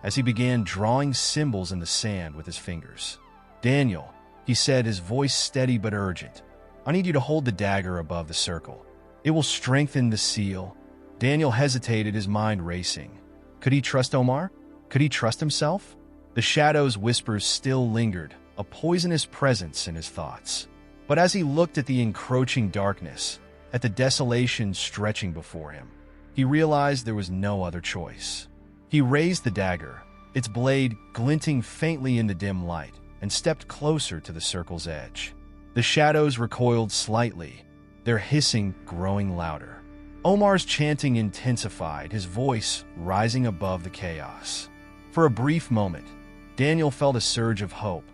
as he began drawing symbols in the sand with his fingers. "Daniel," he said, his voice steady but urgent, "I need you to hold the dagger above the circle. It will strengthen the seal." Daniel hesitated, his mind racing. Could he trust Omar? Could he trust himself? The shadow's whispers still lingered, a poisonous presence in his thoughts. But as he looked at the encroaching darkness, at the desolation stretching before him, he realized there was no other choice. He raised the dagger, its blade glinting faintly in the dim light, and stepped closer to the circle's edge. The shadows recoiled slightly, their hissing growing louder. Omar's chanting intensified, his voice rising above the chaos. For a brief moment, Daniel felt a surge of hope,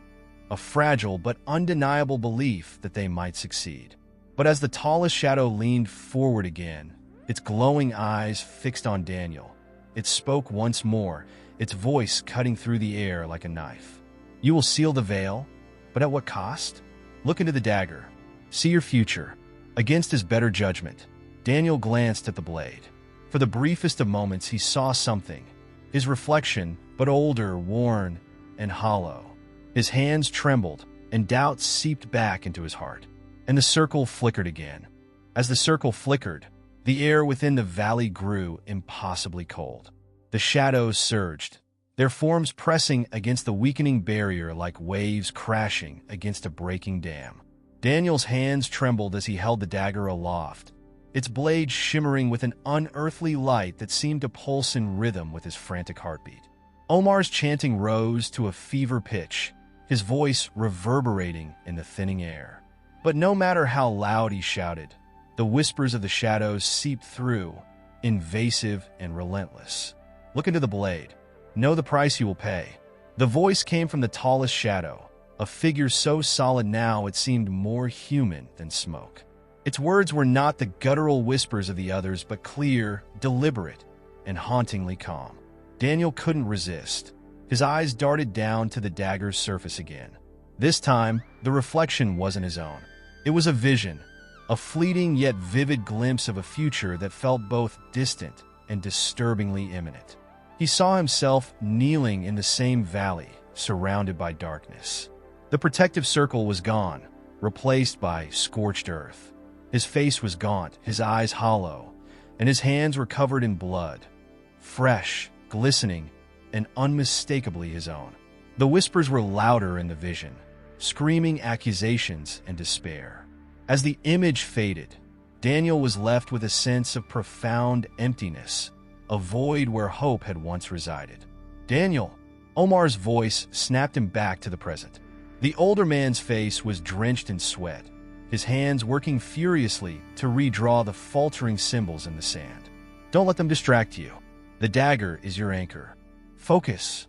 a fragile but undeniable belief that they might succeed. But as the tallest shadow leaned forward again, its glowing eyes fixed on Daniel, it spoke once more, its voice cutting through the air like a knife. "You will seal the veil, but at what cost? Look into the dagger. See your future." Against his better judgment, Daniel glanced at the blade. For the briefest of moments, he saw something. His reflection, but older, worn, and hollow. His hands trembled, and doubt seeped back into his heart. And the circle flickered again. As the circle flickered, the air within the valley grew impossibly cold. The shadows surged, their forms pressing against the weakening barrier like waves crashing against a breaking dam. Daniel's hands trembled as he held the dagger aloft, its blade shimmering with an unearthly light that seemed to pulse in rhythm with his frantic heartbeat. Omar's chanting rose to a fever pitch, his voice reverberating in the thinning air. But no matter how loud he shouted, the whispers of the shadows seeped through, invasive and relentless. "Look into the blade. Know the price you will pay." The voice came from the tallest shadow, a figure so solid now it seemed more human than smoke. Its words were not the guttural whispers of the others, but clear, deliberate, and hauntingly calm. Daniel couldn't resist. His eyes darted down to the dagger's surface again. This time, the reflection wasn't his own. It was a vision, a fleeting yet vivid glimpse of a future that felt both distant and disturbingly imminent. He saw himself kneeling in the same valley, surrounded by darkness. The protective circle was gone, replaced by scorched earth. His face was gaunt, his eyes hollow, and his hands were covered in blood, fresh, glistening, and unmistakably his own. The whispers were louder in the vision, screaming accusations and despair. As the image faded, Daniel was left with a sense of profound emptiness, a void where hope had once resided. "Daniel!" Omar's voice snapped him back to the present. The older man's face was drenched in sweat, his hands working furiously to redraw the faltering symbols in the sand. "Don't let them distract you. The dagger is your anchor. Focus."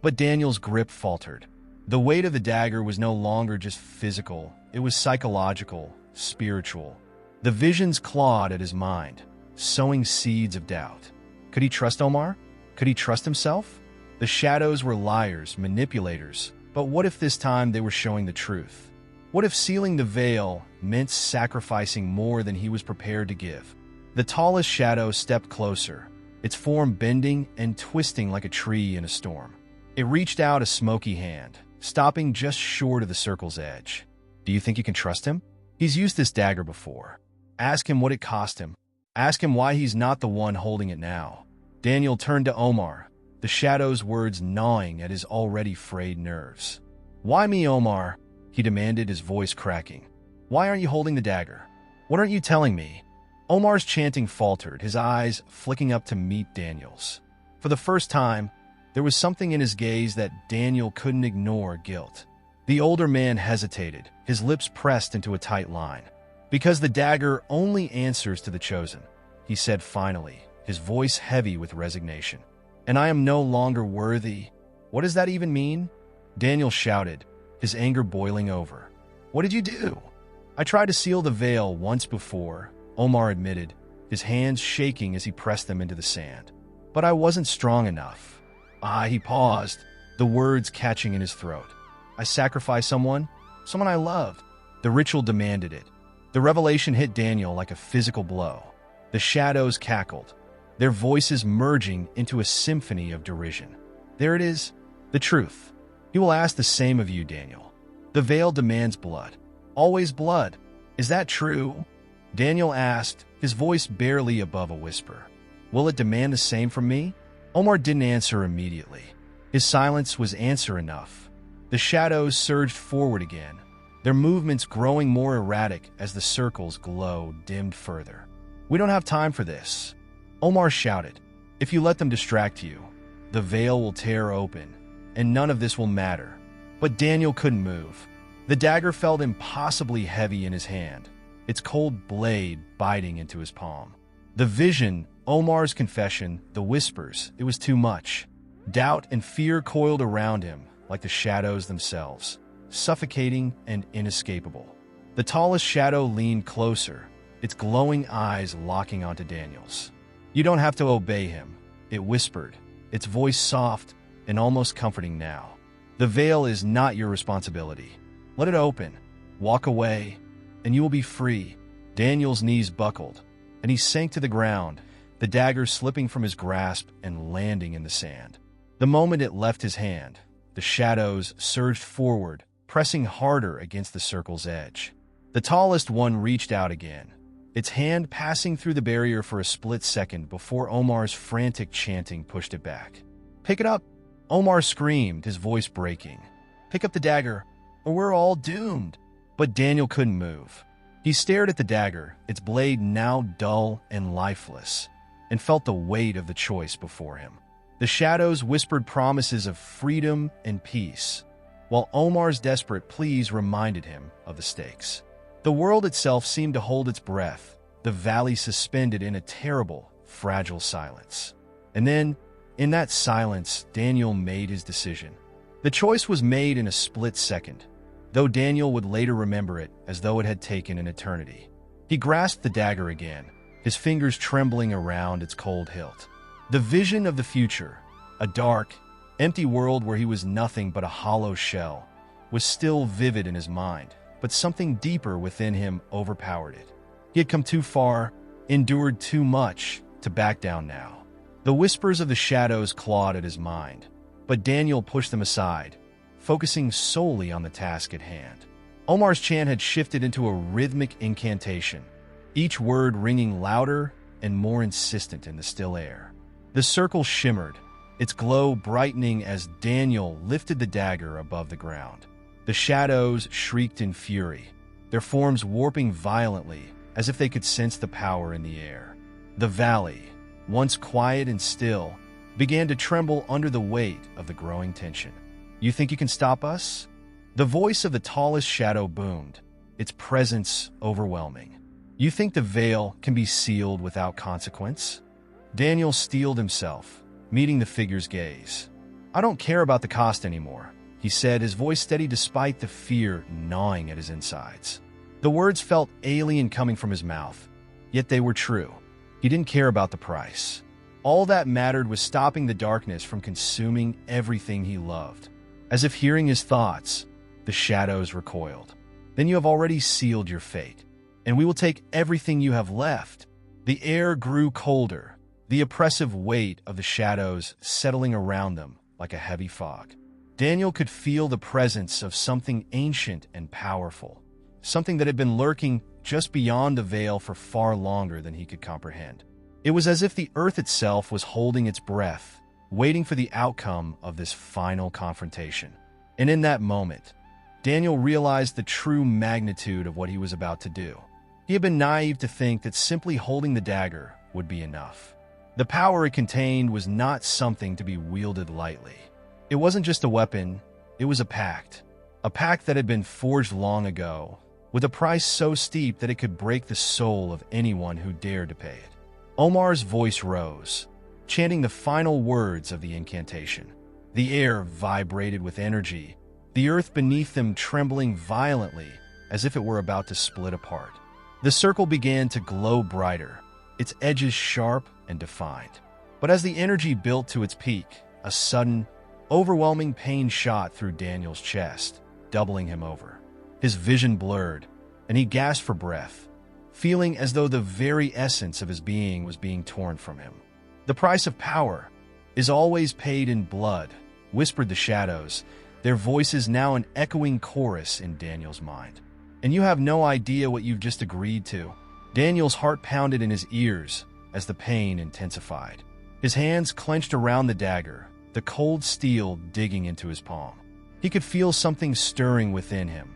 But Daniel's grip faltered. The weight of the dagger was no longer just physical, it was psychological, spiritual. The visions clawed at his mind, sowing seeds of doubt. Could he trust Omar? Could he trust himself? The shadows were liars, manipulators, but what if this time they were showing the truth? What if sealing the veil meant sacrificing more than he was prepared to give? The tallest shadow stepped closer, its form bending and twisting like a tree in a storm. It reached out a smoky hand, stopping just short of the circle's edge. "Do you think you can trust him? He's used this dagger before. Ask him what it cost him. Ask him why he's not the one holding it now." Daniel turned to Omar, the shadow's words gnawing at his already frayed nerves. "Why me, Omar?" he demanded, his voice cracking. "Why aren't you holding the dagger? What aren't you telling me?" Omar's chanting faltered, his eyes flicking up to meet Daniel's. For the first time, there was something in his gaze that Daniel couldn't ignore: guilt. The older man hesitated, his lips pressed into a tight line. "Because the dagger only answers to the chosen," he said finally, his voice heavy with resignation. "And I am no longer worthy." "What does that even mean?" Daniel shouted, his anger boiling over. "What did you do?" "I tried to seal the veil once before," Omar admitted, his hands shaking as he pressed them into the sand. "But I wasn't strong enough." He paused, the words catching in his throat. "I sacrificed someone I loved." The ritual demanded it. The revelation hit Daniel like a physical blow. The shadows cackled, their voices merging into a symphony of derision. "There it is, the truth. He will ask the same of you, Daniel. The veil demands blood. Always blood. Is that true?" Daniel asked, his voice barely above a whisper. "Will it demand the same from me?" Omar didn't answer immediately. His silence was answer enough. The shadows surged forward again, their movements growing more erratic as the circle's glow dimmed further. "We don't have time for this," Omar shouted. "If you let them distract you, the veil will tear open, and none of this will matter." But Daniel couldn't move. The dagger felt impossibly heavy in his hand, its cold blade biting into his palm. The vision, Omar's confession, the whispers, it was too much. Doubt and fear coiled around him like the shadows themselves, suffocating and inescapable. The tallest shadow leaned closer, its glowing eyes locking onto Daniel's. "You don't have to obey him," it whispered, its voice soft and almost comforting now. "The veil is not your responsibility. Let it open, walk away, and you will be free." Daniel's knees buckled, and he sank to the ground, the dagger slipping from his grasp and landing in the sand. The moment it left his hand, the shadows surged forward, pressing harder against the circle's edge. The tallest one reached out again, its hand passing through the barrier for a split second before Omar's frantic chanting pushed it back. "Pick it up!" Omar screamed, his voice breaking. "Pick up the dagger, or we're all doomed." But Daniel couldn't move. He stared at the dagger, its blade now dull and lifeless, and felt the weight of the choice before him. The shadows whispered promises of freedom and peace, while Omar's desperate pleas reminded him of the stakes. The world itself seemed to hold its breath, the valley suspended in a terrible, fragile silence. And then, in that silence, Daniel made his decision. The choice was made in a split second, though Daniel would later remember it as though it had taken an eternity. He grasped the dagger again, his fingers trembling around its cold hilt. The vision of the future, a dark, empty world where he was nothing but a hollow shell, was still vivid in his mind, but something deeper within him overpowered it. He had come too far, endured too much, to back down now. The whispers of the shadows clawed at his mind, but Daniel pushed them aside, focusing solely on the task at hand. Omar's chant had shifted into a rhythmic incantation, each word ringing louder and more insistent in the still air. The circle shimmered, its glow brightening as Daniel lifted the dagger above the ground. The shadows shrieked in fury, their forms warping violently as if they could sense the power in the air. The valley, once quiet and still, began to tremble under the weight of the growing tension. "You think you can stop us?" The voice of the tallest shadow boomed, its presence overwhelming. "You think the veil can be sealed without consequence?" Daniel steeled himself, meeting the figure's gaze. "I don't care about the cost anymore," he said, his voice steady despite the fear gnawing at his insides. The words felt alien coming from his mouth, yet they were true. He didn't care about the price. All that mattered was stopping the darkness from consuming everything he loved. As if hearing his thoughts, the shadows recoiled. "Then you have already sealed your fate, and we will take everything you have left." The air grew colder, the oppressive weight of the shadows settling around them like a heavy fog. Daniel could feel the presence of something ancient and powerful, something that had been lurking just beyond the veil for far longer than he could comprehend. It was as if the earth itself was holding its breath, waiting for the outcome of this final confrontation. And in that moment, Daniel realized the true magnitude of what he was about to do. He had been naive to think that simply holding the dagger would be enough. The power it contained was not something to be wielded lightly. It wasn't just a weapon, it was a pact that had been forged long ago, with a price so steep that it could break the soul of anyone who dared to pay it. Omar's voice rose, chanting the final words of the incantation. The air vibrated with energy, the earth beneath them trembling violently as if it were about to split apart. The circle began to glow brighter, its edges sharp and defined. But as the energy built to its peak, a sudden, overwhelming pain shot through Daniel's chest, doubling him over. His vision blurred, and he gasped for breath, feeling as though the very essence of his being was being torn from him. "The price of power is always paid in blood," whispered the shadows, their voices now an echoing chorus in Daniel's mind. "And you have no idea what you've just agreed to." Daniel's heart pounded in his ears as the pain intensified. His hands clenched around the dagger, the cold steel digging into his palm. He could feel something stirring within him,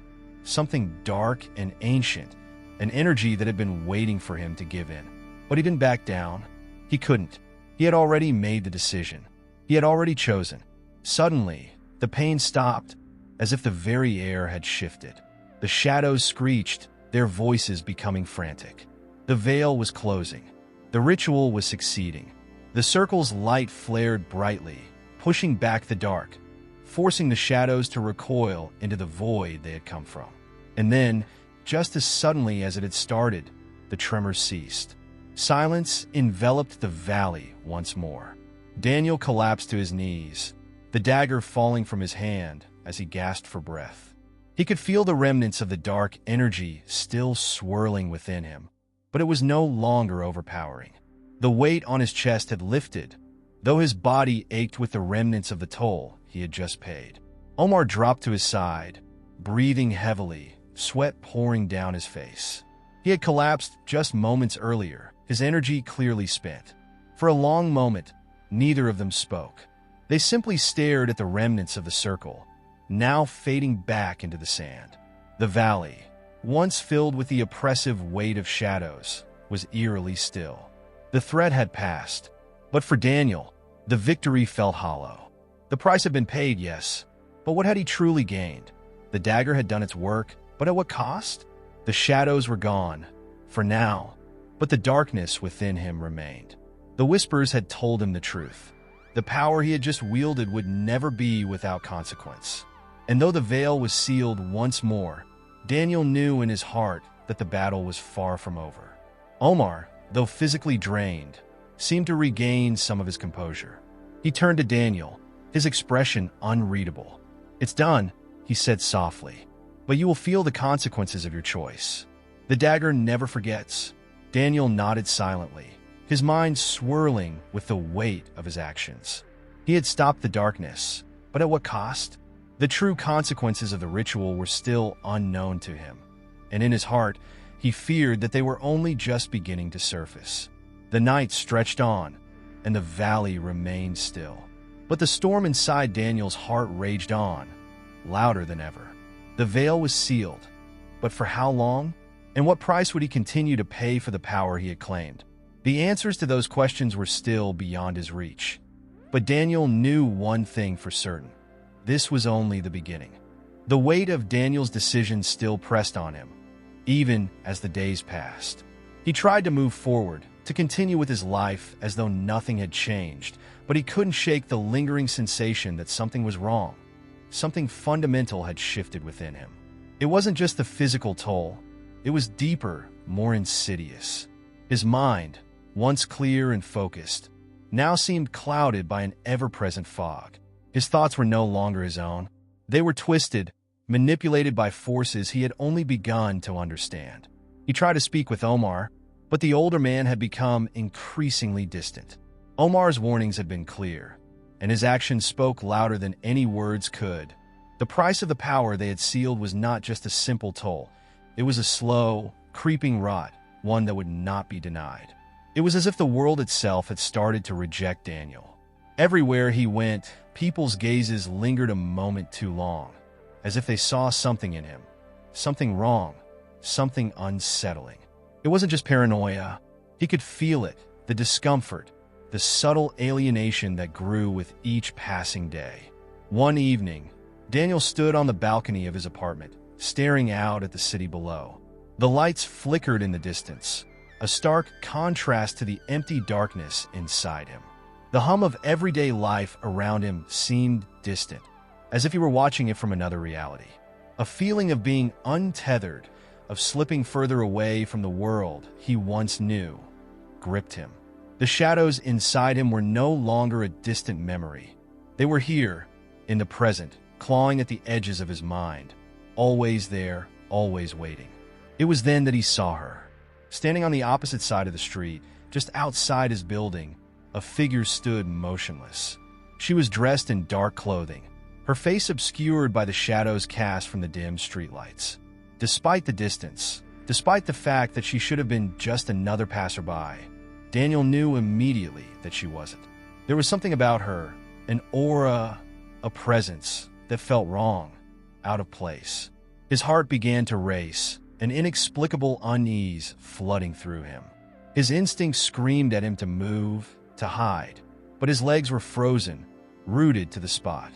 something dark and ancient, an energy that had been waiting for him to give in. But he didn't back down. He couldn't. He had already made the decision. He had already chosen. Suddenly, the pain stopped, as if the very air had shifted. The shadows screeched, their voices becoming frantic. The veil was closing. The ritual was succeeding. The circle's light flared brightly, pushing back the dark, forcing the shadows to recoil into the void they had come from. And then, just as suddenly as it had started, the tremors ceased. Silence enveloped the valley once more. Daniel collapsed to his knees, the dagger falling from his hand as he gasped for breath. He could feel the remnants of the dark energy still swirling within him, but it was no longer overpowering. The weight on his chest had lifted, though his body ached with the remnants of the toll he had just paid. Omar dropped to his side, breathing heavily, sweat pouring down his face. He had collapsed just moments earlier, his energy clearly spent. For a long moment, neither of them spoke. They simply stared at the remnants of the circle, now fading back into the sand. The valley, once filled with the oppressive weight of shadows, was eerily still. The threat had passed, but for Daniel, the victory felt hollow. The price had been paid, yes, but what had he truly gained? The dagger had done its work, but at what cost? The shadows were gone, for now, but the darkness within him remained. The whispers had told him the truth. The power he had just wielded would never be without consequence. And though the veil was sealed once more, Daniel knew in his heart that the battle was far from over. Omar, though physically drained, seemed to regain some of his composure. He turned to Daniel, his expression unreadable. "It's done," he said softly, "but you will feel the consequences of your choice. The dagger never forgets." Daniel nodded silently, his mind swirling with the weight of his actions. He had stopped the darkness, but at what cost? The true consequences of the ritual were still unknown to him, and in his heart, he feared that they were only just beginning to surface. The night stretched on, and the valley remained still. But the storm inside Daniel's heart raged on, louder than ever. The veil was sealed, but for how long? And what price would he continue to pay for the power he had claimed? The answers to those questions were still beyond his reach. But Daniel knew one thing for certain. This was only the beginning. The weight of Daniel's decision still pressed on him, even as the days passed. He tried to move forward, to continue with his life as though nothing had changed, but he couldn't shake the lingering sensation that something was wrong. Something fundamental had shifted within him. It wasn't just the physical toll. It was deeper, more insidious. His mind, once clear and focused, now seemed clouded by an ever-present fog. His thoughts were no longer his own. They were twisted, manipulated by forces he had only begun to understand. He tried to speak with Omar, but the older man had become increasingly distant. Omar's warnings had been clear, and his actions spoke louder than any words could. The price of the power they had sealed was not just a simple toll. It was a slow, creeping rot, one that would not be denied. It was as if the world itself had started to reject Daniel. Everywhere he went, people's gazes lingered a moment too long, as if they saw something in him, something wrong, something unsettling. It wasn't just paranoia. He could feel it, the discomfort, the subtle alienation that grew with each passing day. One evening, Daniel stood on the balcony of his apartment, staring out at the city below. The lights flickered in the distance, a stark contrast to the empty darkness inside him. The hum of everyday life around him seemed distant, as if he were watching it from another reality. A feeling of being untethered, of slipping further away from the world he once knew, gripped him. The shadows inside him were no longer a distant memory. They were here, in the present, clawing at the edges of his mind, always there, always waiting. It was then that he saw her. Standing on the opposite side of the street, just outside his building, a figure stood motionless. She was dressed in dark clothing, her face obscured by the shadows cast from the dim streetlights. Despite the distance, despite the fact that she should have been just another passerby, Daniel knew immediately that she wasn't. There was something about her, an aura, a presence, that felt wrong, out of place. His heart began to race, an inexplicable unease flooding through him. His instincts screamed at him to move, to hide, but his legs were frozen, rooted to the spot.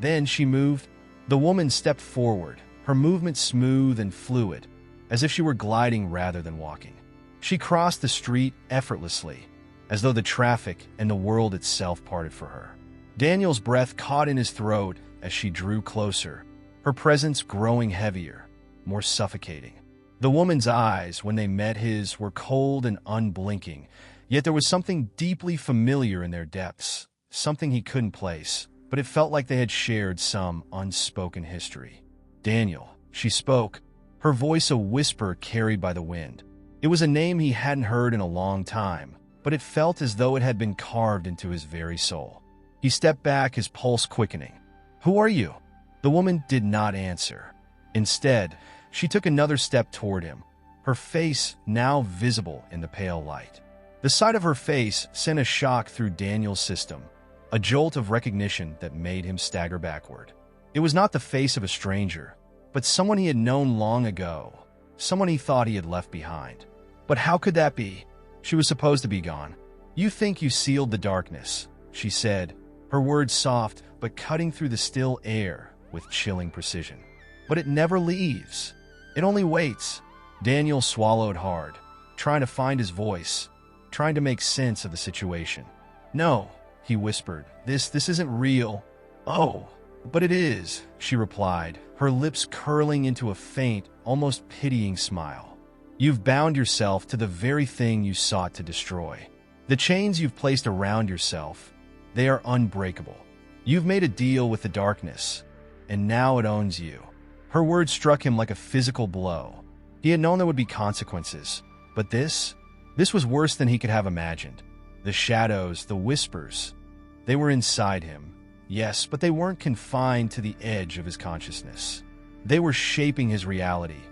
Then she moved. The woman stepped forward, her movement smooth and fluid, as if she were gliding rather than walking. She crossed the street effortlessly, as though the traffic and the world itself parted for her. Daniel's breath caught in his throat as she drew closer, her presence growing heavier, more suffocating. The woman's eyes, when they met his, were cold and unblinking, yet there was something deeply familiar in their depths, something he couldn't place, but it felt like they had shared some unspoken history. "Daniel," she spoke, her voice a whisper carried by the wind. It was a name he hadn't heard in a long time, but it felt as though it had been carved into his very soul. He stepped back, his pulse quickening. "Who are you?" The woman did not answer. Instead, she took another step toward him, her face now visible in the pale light. The sight of her face sent a shock through Daniel's system, a jolt of recognition that made him stagger backward. It was not the face of a stranger, but someone he had known long ago, someone he thought he had left behind. But how could that be? She was supposed to be gone. "You think you sealed the darkness," she said, her words soft but cutting through the still air with chilling precision. "But it never leaves. It only waits." Daniel swallowed hard, trying to find his voice, trying to make sense of the situation. "No," he whispered, This isn't real." "Oh, but it is," she replied, her lips curling into a faint, almost pitying smile. "You've bound yourself to the very thing you sought to destroy. The chains you've placed around yourself, they are unbreakable. You've made a deal with the darkness, and now it owns you." Her words struck him like a physical blow. He had known there would be consequences, but this was worse than he could have imagined. The shadows, the whispers, they were inside him, yes, but they weren't confined to the edge of his consciousness. They were shaping his reality,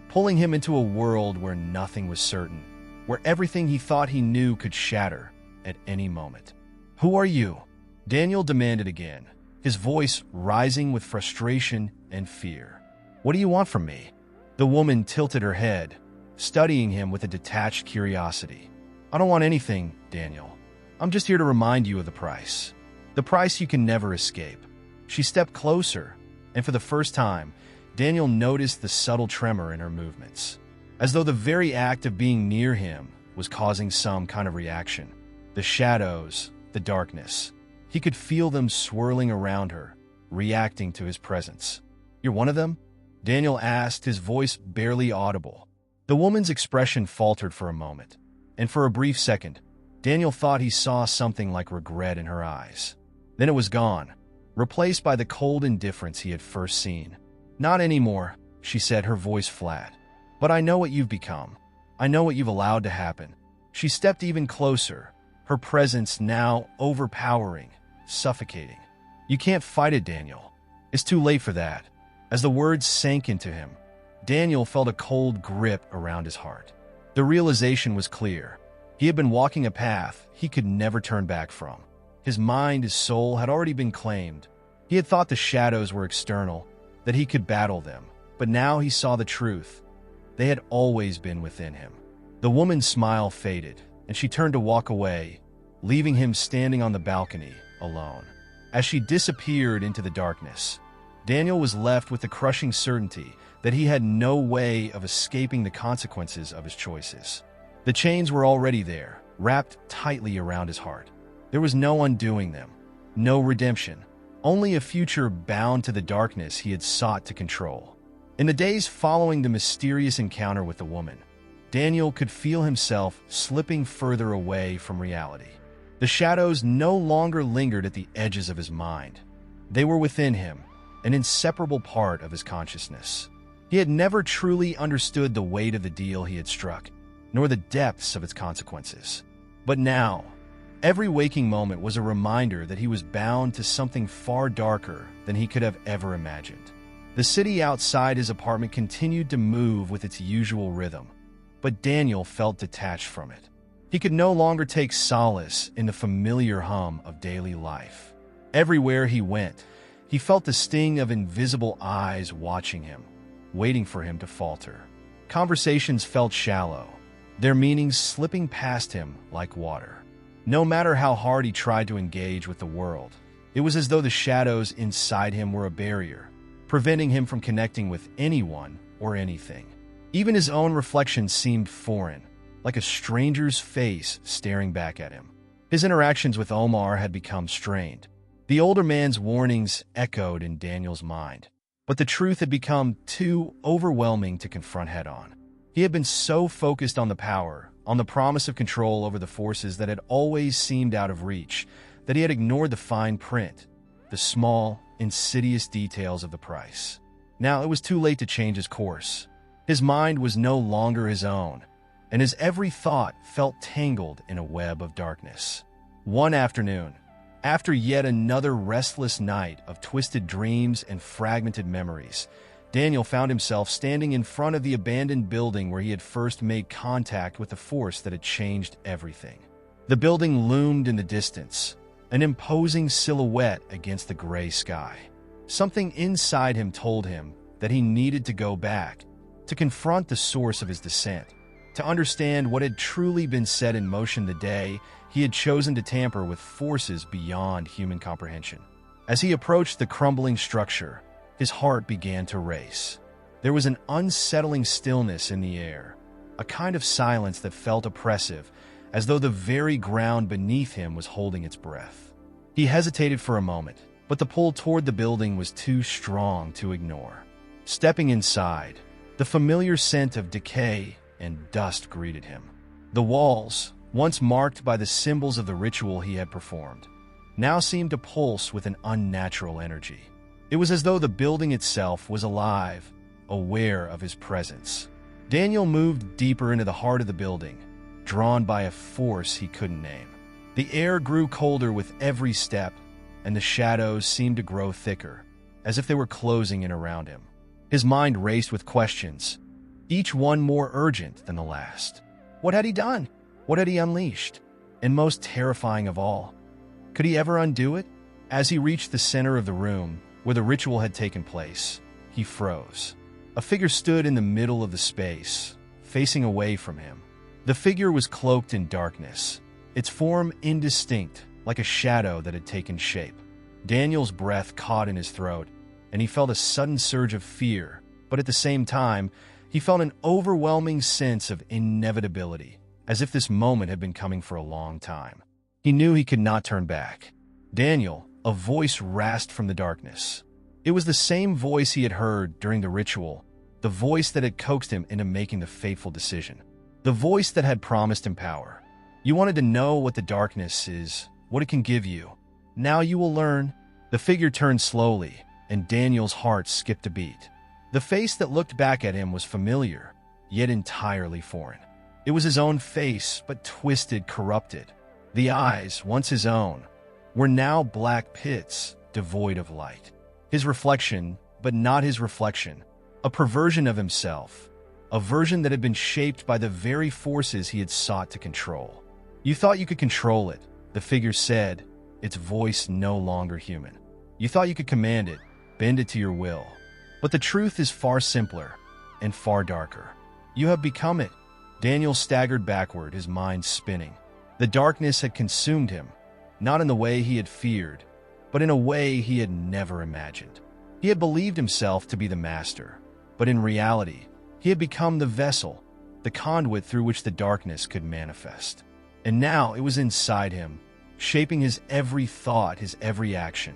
pulling him into a world where nothing was certain, where everything he thought he knew could shatter at any moment. "Who are you?" Daniel demanded again, his voice rising with frustration and fear. "What do you want from me?" The woman tilted her head, studying him with a detached curiosity. "I don't want anything, Daniel. I'm just here to remind you of the price. The price you can never escape." She stepped closer, and for the first time, Daniel noticed the subtle tremor in her movements, as though the very act of being near him was causing some kind of reaction. The shadows, the darkness, he could feel them swirling around her, reacting to his presence. "You're one of them?" Daniel asked, his voice barely audible. The woman's expression faltered for a moment, and for a brief second, Daniel thought he saw something like regret in her eyes. Then it was gone, replaced by the cold indifference he had first seen. "Not anymore," she said, her voice flat. "But I know what you've become. I know what you've allowed to happen." She stepped even closer, her presence now overpowering, suffocating. "You can't fight it, Daniel. It's too late for that." As the words sank into him, Daniel felt a cold grip around his heart. The realization was clear. He had been walking a path he could never turn back from. His mind, his soul had already been claimed. He had thought the shadows were external, that he could battle them, but now he saw the truth. They had always been within him. The woman's smile faded, and she turned to walk away, leaving him standing on the balcony, alone. As she disappeared into the darkness, Daniel was left with the crushing certainty that he had no way of escaping the consequences of his choices. The chains were already there, wrapped tightly around his heart. There was no undoing them, no redemption, only a future bound to the darkness he had sought to control. In the days following the mysterious encounter with the woman, Daniel could feel himself slipping further away from reality. The shadows no longer lingered at the edges of his mind. They were within him, an inseparable part of his consciousness. He had never truly understood the weight of the deal he had struck, nor the depths of its consequences. But now, every waking moment was a reminder that he was bound to something far darker than he could have ever imagined. The city outside his apartment continued to move with its usual rhythm, but Daniel felt detached from it. He could no longer take solace in the familiar hum of daily life. Everywhere he went, he felt the sting of invisible eyes watching him, waiting for him to falter. Conversations felt shallow, their meanings slipping past him like water. No matter how hard he tried to engage with the world, it was as though the shadows inside him were a barrier, preventing him from connecting with anyone or anything. Even his own reflection seemed foreign, like a stranger's face staring back at him. His interactions with Omar had become strained. The older man's warnings echoed in Daniel's mind, but the truth had become too overwhelming to confront head-on. He had been so focused on the power, on the promise of control over the forces that had always seemed out of reach, that he had ignored the fine print, the small, insidious details of the price. Now it was too late to change his course. His mind was no longer his own, and his every thought felt tangled in a web of darkness. One afternoon, after yet another restless night of twisted dreams and fragmented memories, Daniel found himself standing in front of the abandoned building where he had first made contact with the force that had changed everything. The building loomed in the distance, an imposing silhouette against the gray sky. Something inside him told him that he needed to go back, to confront the source of his descent, to understand what had truly been set in motion the day he had chosen to tamper with forces beyond human comprehension. As he approached the crumbling structure, his heart began to race. There was an unsettling stillness in the air, a kind of silence that felt oppressive, as though the very ground beneath him was holding its breath. He hesitated for a moment, but the pull toward the building was too strong to ignore. Stepping inside, the familiar scent of decay and dust greeted him. The walls, once marked by the symbols of the ritual he had performed, now seemed to pulse with an unnatural energy. It was as though the building itself was alive, aware of his presence. Daniel moved deeper into the heart of the building, drawn by a force he couldn't name. The air grew colder with every step, and the shadows seemed to grow thicker, as if they were closing in around him. His mind raced with questions, each one more urgent than the last. What had he done? What had he unleashed? And most terrifying of all, could he ever undo it? As he reached the center of the room, where the ritual had taken place, he froze. A figure stood in the middle of the space, facing away from him. The figure was cloaked in darkness, its form indistinct, like a shadow that had taken shape. Daniel's breath caught in his throat, and he felt a sudden surge of fear, but at the same time, he felt an overwhelming sense of inevitability, as if this moment had been coming for a long time. He knew he could not turn back. Daniel, a voice rasped from the darkness. It was the same voice he had heard during the ritual, the voice that had coaxed him into making the fateful decision. The voice that had promised him power. You wanted to know what the darkness is, what it can give you. Now you will learn. The figure turned slowly, and Daniel's heart skipped a beat. The face that looked back at him was familiar, yet entirely foreign. It was his own face, but twisted, corrupted. The eyes, once his own, were now black pits, devoid of light. His reflection, but not his reflection. A perversion of himself. A version that had been shaped by the very forces he had sought to control. You thought you could control it, the figure said, its voice no longer human. You thought you could command it, bend it to your will. But the truth is far simpler and far darker. You have become it. Daniel staggered backward, his mind spinning. The darkness had consumed him, not in the way he had feared, but in a way he had never imagined. He had believed himself to be the master, but in reality, he had become the vessel, the conduit through which the darkness could manifest. And now it was inside him, shaping his every thought, his every action.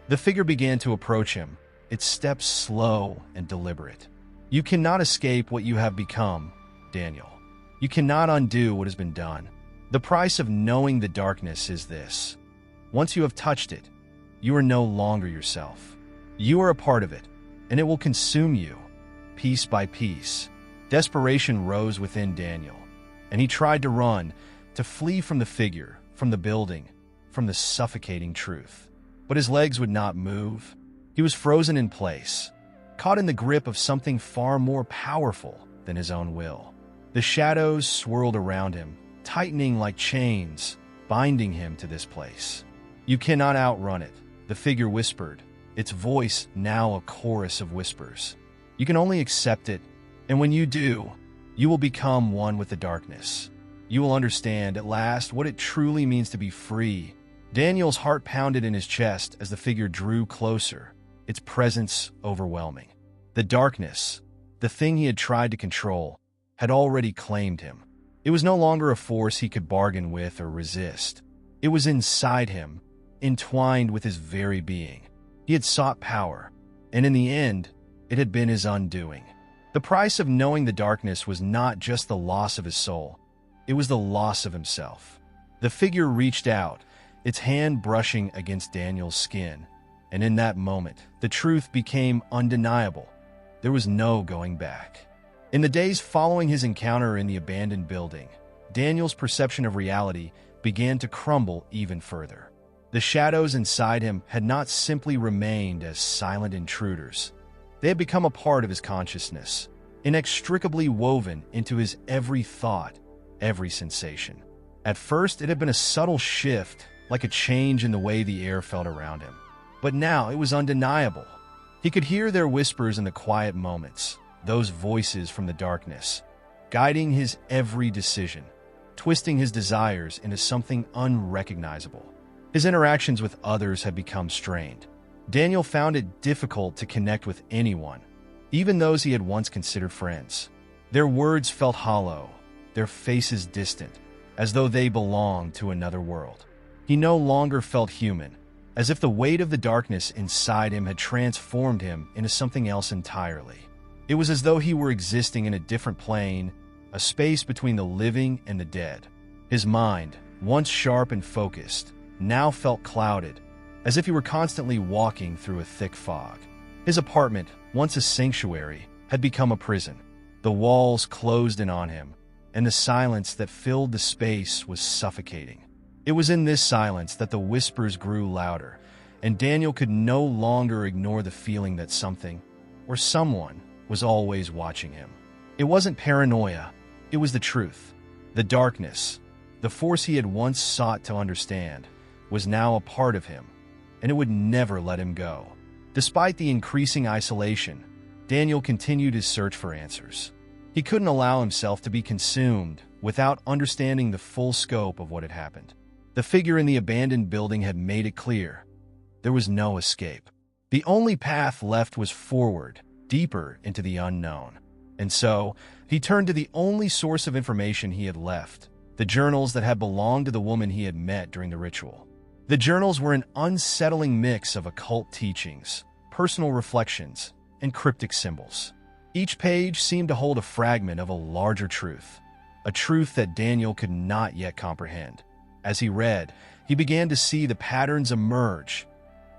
The figure began to approach him, its steps slow and deliberate. You cannot escape what you have become, Daniel. You cannot undo what has been done. The price of knowing the darkness is this. Once you have touched it, you are no longer yourself. You are a part of it, and it will consume you, piece by piece. Desperation rose within Daniel, and he tried to run, to flee from the figure, from the building, from the suffocating truth. But his legs would not move. He was frozen in place, caught in the grip of something far more powerful than his own will. The shadows swirled around him, tightening like chains, binding him to this place. You cannot outrun it, the figure whispered, its voice now a chorus of whispers. You can only accept it, and when you do, you will become one with the darkness. You will understand at last what it truly means to be free. Daniel's heart pounded in his chest as the figure drew closer, its presence overwhelming. The darkness, the thing he had tried to control, had already claimed him. It was no longer a force he could bargain with or resist. It was inside him, entwined with his very being. He had sought power, and in the end, it had been his undoing. The price of knowing the darkness was not just the loss of his soul, it was the loss of himself. The figure reached out, its hand brushing against Daniel's skin, and in that moment, the truth became undeniable. There was no going back. In the days following his encounter in the abandoned building, Daniel's perception of reality began to crumble even further. The shadows inside him had not simply remained as silent intruders. They had become a part of his consciousness, inextricably woven into his every thought, every sensation. At first, it had been a subtle shift, like a change in the way the air felt around him. But now it was undeniable. He could hear their whispers in the quiet moments, those voices from the darkness, guiding his every decision, twisting his desires into something unrecognizable. His interactions with others had become strained. Daniel found it difficult to connect with anyone, even those he had once considered friends. Their words felt hollow, their faces distant, as though they belonged to another world. He no longer felt human, as if the weight of the darkness inside him had transformed him into something else entirely. It was as though he were existing in a different plane, a space between the living and the dead. His mind, once sharp and focused, now felt clouded, as if he were constantly walking through a thick fog. His apartment, once a sanctuary, had become a prison. The walls closed in on him, and the silence that filled the space was suffocating. It was in this silence that the whispers grew louder, and Daniel could no longer ignore the feeling that something, or someone, was always watching him. It wasn't paranoia, it was the truth. The darkness, the force he had once sought to understand, was now a part of him, and it would never let him go. Despite the increasing isolation, Daniel continued his search for answers. He couldn't allow himself to be consumed without understanding the full scope of what had happened. The figure in the abandoned building had made it clear. There was no escape. The only path left was forward, deeper into the unknown. And so, he turned to the only source of information he had left, the journals that had belonged to the woman he had met during the ritual. The journals were an unsettling mix of occult teachings, personal reflections, and cryptic symbols. Each page seemed to hold a fragment of a larger truth, a truth that Daniel could not yet comprehend. As he read, he began to see the patterns emerge,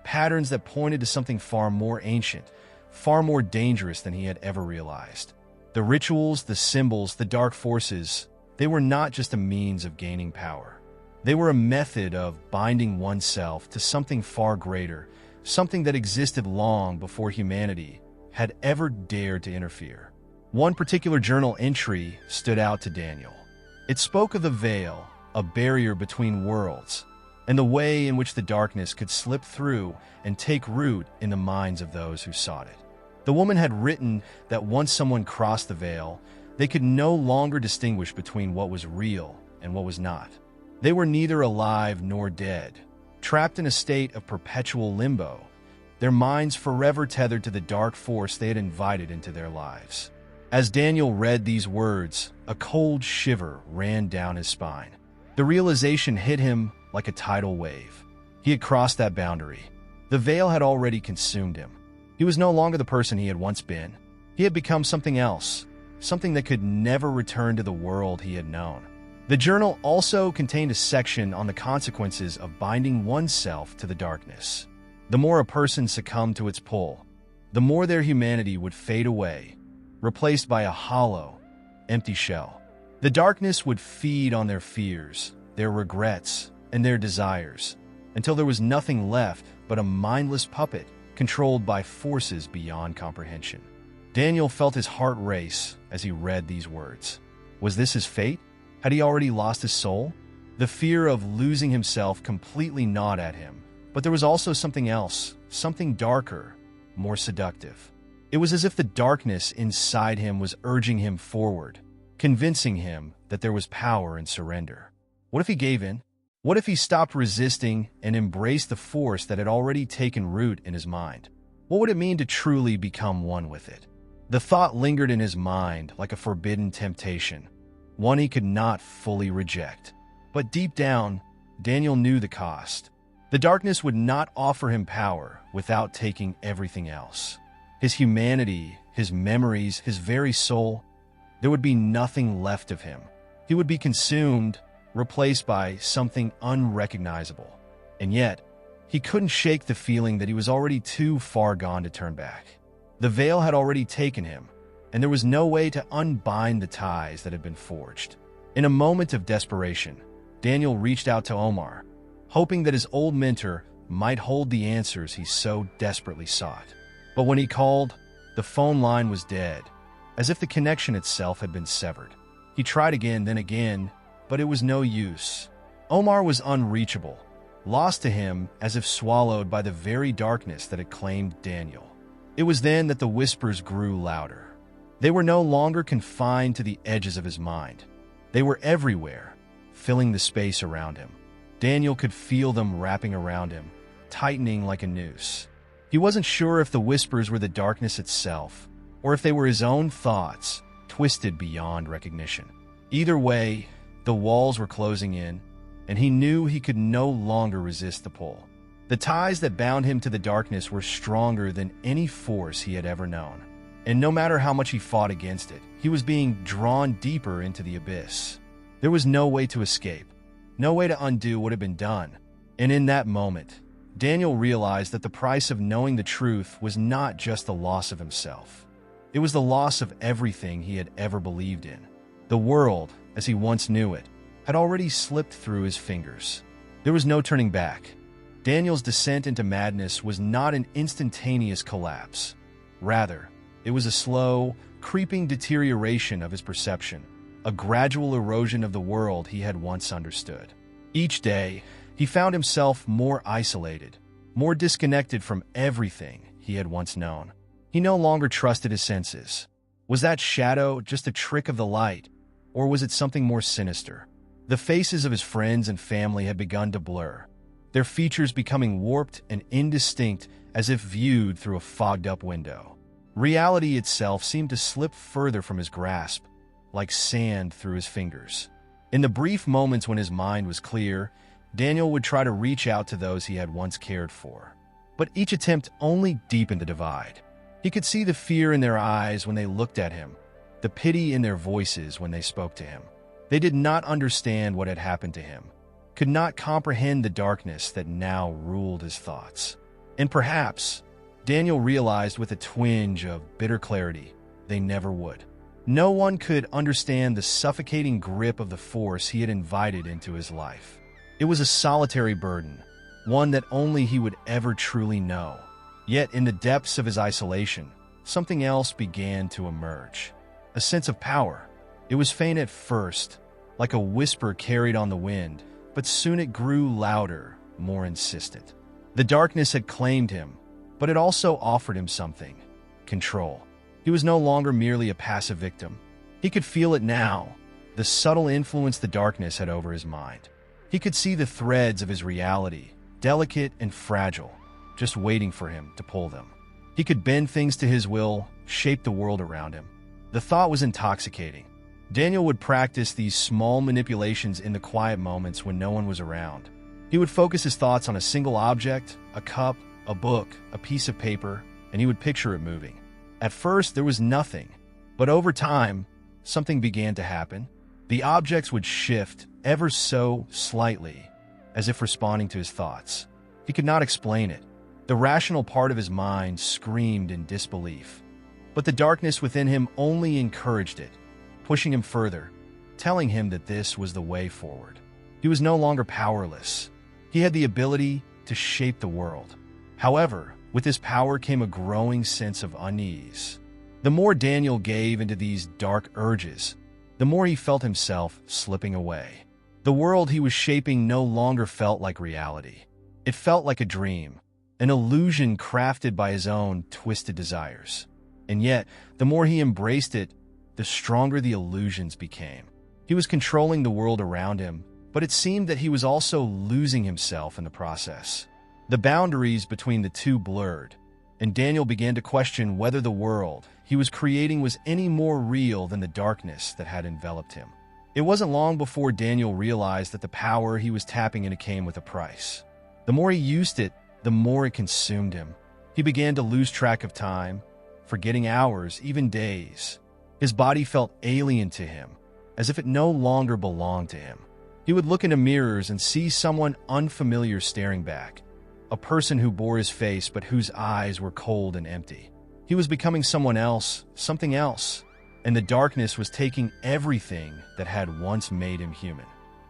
patterns that pointed to something far more ancient, far more dangerous than he had ever realized. The rituals, the symbols, the dark forces, they were not just a means of gaining power. They were a method of binding oneself to something far greater, something that existed long before humanity had ever dared to interfere. One particular journal entry stood out to Daniel. It spoke of the veil, a barrier between worlds, and the way in which the darkness could slip through and take root in the minds of those who sought it. The woman had written that once someone crossed the veil, they could no longer distinguish between what was real and what was not. They were neither alive nor dead, trapped in a state of perpetual limbo, their minds forever tethered to the dark force they had invited into their lives. As Daniel read these words, a cold shiver ran down his spine. The realization hit him like a tidal wave. He had crossed that boundary. The veil had already consumed him. He was no longer the person he had once been. He had become something else, something that could never return to the world he had known. The journal also contained a section on the consequences of binding oneself to the darkness. The more a person succumbed to its pull, the more their humanity would fade away, replaced by a hollow, empty shell. The darkness would feed on their fears, their regrets, and their desires, until there was nothing left but a mindless puppet controlled by forces beyond comprehension. Daniel felt his heart race as he read these words. Was this his fate? Had he already lost his soul? The fear of losing himself completely gnawed at him, but there was also something else, something darker, more seductive. It was as if the darkness inside him was urging him forward, convincing him that there was power in surrender. What if he gave in? What if he stopped resisting and embraced the force that had already taken root in his mind? What would it mean to truly become one with it? The thought lingered in his mind like a forbidden temptation, one he could not fully reject. But deep down, Daniel knew the cost. The darkness would not offer him power without taking everything else. His humanity, his memories, his very soul. There would be nothing left of him. He would be consumed, replaced by something unrecognizable. And yet, he couldn't shake the feeling that he was already too far gone to turn back. The veil had already taken him, and there was no way to unbind the ties that had been forged. In a moment of desperation, Daniel reached out to Omar, hoping that his old mentor might hold the answers he so desperately sought. But when he called, the phone line was dead, as if the connection itself had been severed. He tried again, then again, but it was no use. Omar was unreachable, lost to him as if swallowed by the very darkness that had claimed Daniel. It was then that the whispers grew louder. They were no longer confined to the edges of his mind. They were everywhere, filling the space around him. Daniel could feel them wrapping around him, tightening like a noose. He wasn't sure if the whispers were the darkness itself, or if they were his own thoughts, twisted beyond recognition. Either way, the walls were closing in, and he knew he could no longer resist the pull. The ties that bound him to the darkness were stronger than any force he had ever known. And no matter how much he fought against it, he was being drawn deeper into the abyss. There was no way to escape, no way to undo what had been done. And in that moment, Daniel realized that the price of knowing the truth was not just the loss of himself. It was the loss of everything he had ever believed in. The world, as he once knew it, had already slipped through his fingers. There was no turning back. Daniel's descent into madness was not an instantaneous collapse. Rather, it was a slow, creeping deterioration of his perception, a gradual erosion of the world he had once understood. Each day, he found himself more isolated, more disconnected from everything he had once known. He no longer trusted his senses. Was that shadow just a trick of the light, or was it something more sinister? The faces of his friends and family had begun to blur, their features becoming warped and indistinct as if viewed through a fogged-up window. Reality itself seemed to slip further from his grasp, like sand through his fingers. In the brief moments when his mind was clear, Daniel would try to reach out to those he had once cared for. But each attempt only deepened the divide. He could see the fear in their eyes when they looked at him, the pity in their voices when they spoke to him. They did not understand what had happened to him, could not comprehend the darkness that now ruled his thoughts. And perhaps, Daniel realized with a twinge of bitter clarity, they never would. No one could understand the suffocating grip of the force he had invited into his life. It was a solitary burden, one that only he would ever truly know. Yet in the depths of his isolation, something else began to emerge. A sense of power. It was faint at first, like a whisper carried on the wind, but soon it grew louder, more insistent. The darkness had claimed him, but it also offered him something: control. He was no longer merely a passive victim. He could feel it now, the subtle influence the darkness had over his mind. He could see the threads of his reality, delicate and fragile, just waiting for him to pull them. He could bend things to his will, shape the world around him. The thought was intoxicating. Daniel would practice these small manipulations in the quiet moments when no one was around. He would focus his thoughts on a single object, a cup, a book, a piece of paper, and he would picture it moving. At first, there was nothing, but over time, something began to happen. The objects would shift ever so slightly, as if responding to his thoughts. He could not explain it. The rational part of his mind screamed in disbelief. But the darkness within him only encouraged it, pushing him further, telling him that this was the way forward. He was no longer powerless. He had the ability to shape the world. However, with his power came a growing sense of unease. The more Daniel gave into these dark urges, the more he felt himself slipping away. The world he was shaping no longer felt like reality. It felt like a dream, an illusion crafted by his own twisted desires. And yet, the more he embraced it, the stronger the illusions became. He was controlling the world around him, but it seemed that he was also losing himself in the process. The boundaries between the two blurred, and Daniel began to question whether the world he was creating was any more real than the darkness that had enveloped him. It wasn't long before Daniel realized that the power he was tapping into came with a price. The more he used it, the more it consumed him. He began to lose track of time, forgetting hours, even days. His body felt alien to him, as if it no longer belonged to him. He would look into mirrors and see someone unfamiliar staring back, a person who bore his face but whose eyes were cold and empty. He was becoming someone else, something else, and the darkness was taking everything that had once made him human.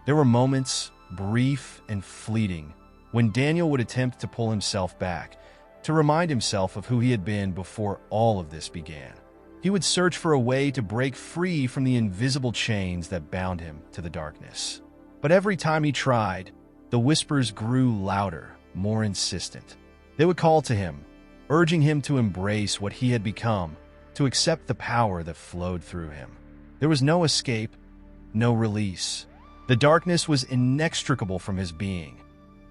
There were moments, brief and fleeting, when Daniel would attempt to pull himself back, to remind himself of who he had been before all of this began. He would search for a way to break free from the invisible chains that bound him to the darkness. But every time he tried, the whispers grew louder, more insistent. They would call to him, urging him to embrace what he had become, to accept the power that flowed through him. There was no escape, no release. The darkness was inextricable from his being,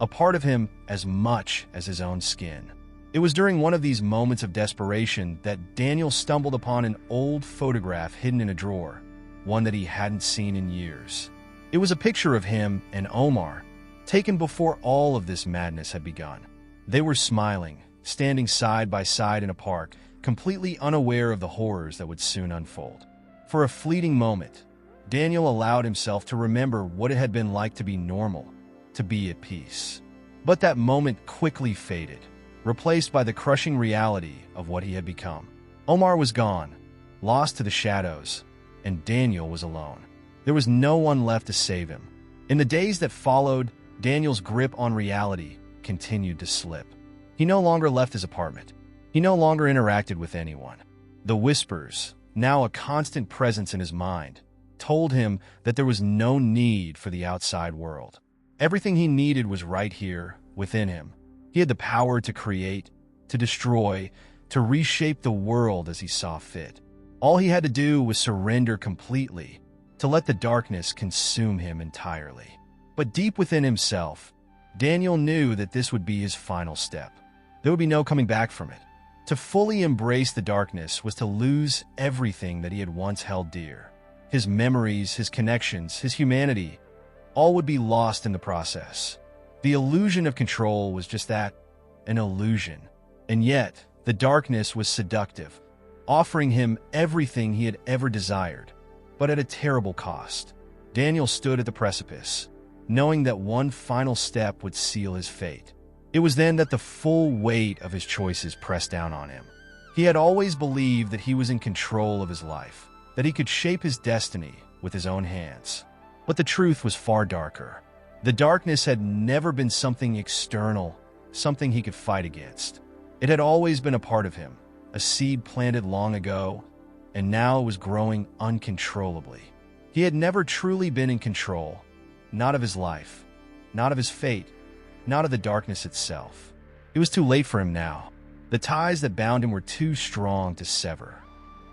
a part of him as much as his own skin. It was during one of these moments of desperation that Daniel stumbled upon an old photograph hidden in a drawer, one that he hadn't seen in years. It was a picture of him and Omar, taken before all of this madness had begun. They were smiling, standing side by side in a park, completely unaware of the horrors that would soon unfold. For a fleeting moment, Daniel allowed himself to remember what it had been like to be normal, to be at peace. But that moment quickly faded, replaced by the crushing reality of what he had become. Omar was gone, lost to the shadows, and Daniel was alone. There was no one left to save him. In the days that followed, Daniel's grip on reality continued to slip. He no longer left his apartment. He no longer interacted with anyone. The whispers, now a constant presence in his mind, told him that there was no need for the outside world. Everything he needed was right here, within him. He had the power to create, to destroy, to reshape the world as he saw fit. All he had to do was surrender completely, to let the darkness consume him entirely. But deep within himself, Daniel knew that this would be his final step. There would be no coming back from it. To fully embrace the darkness was to lose everything that he had once held dear. His memories, his connections, his humanity, all would be lost in the process. The illusion of control was just that, an illusion. And yet, the darkness was seductive, offering him everything he had ever desired, but at a terrible cost. Daniel stood at the precipice, knowing that one final step would seal his fate. It was then that the full weight of his choices pressed down on him. He had always believed that he was in control of his life, that he could shape his destiny with his own hands. But the truth was far darker. The darkness had never been something external, something he could fight against. It had always been a part of him, a seed planted long ago, and now it was growing uncontrollably. He had never truly been in control, not of his life, not of his fate, not of the darkness itself. It was too late for him now. The ties that bound him were too strong to sever.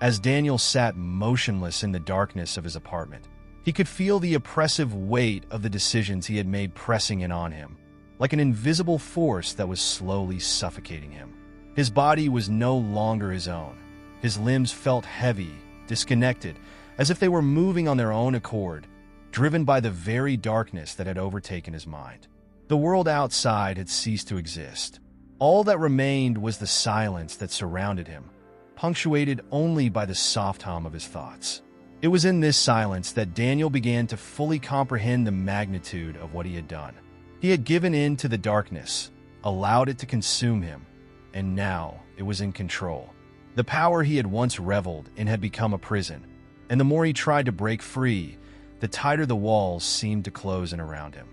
As Daniel sat motionless in the darkness of his apartment, he could feel the oppressive weight of the decisions he had made pressing in on him, like an invisible force that was slowly suffocating him. His body was no longer his own. His limbs felt heavy, disconnected, as if they were moving on their own accord, driven by the very darkness that had overtaken his mind. The world outside had ceased to exist. All that remained was the silence that surrounded him, punctuated only by the soft hum of his thoughts. It was in this silence that Daniel began to fully comprehend the magnitude of what he had done. He had given in to the darkness, allowed it to consume him, and now it was in control. The power he had once reveled in had become a prison, and the more he tried to break free, the tighter the walls seemed to close in around him.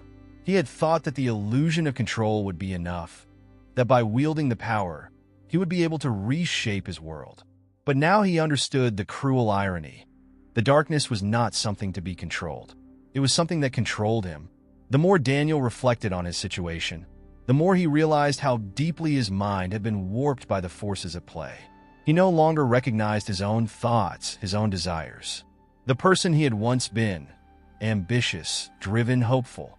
He had thought that the illusion of control would be enough, that by wielding the power, he would be able to reshape his world. But now he understood the cruel irony. The darkness was not something to be controlled. It was something that controlled him. The more Daniel reflected on his situation, the more he realized how deeply his mind had been warped by the forces at play. He no longer recognized his own thoughts, his own desires. The person he had once been, ambitious, driven, hopeful,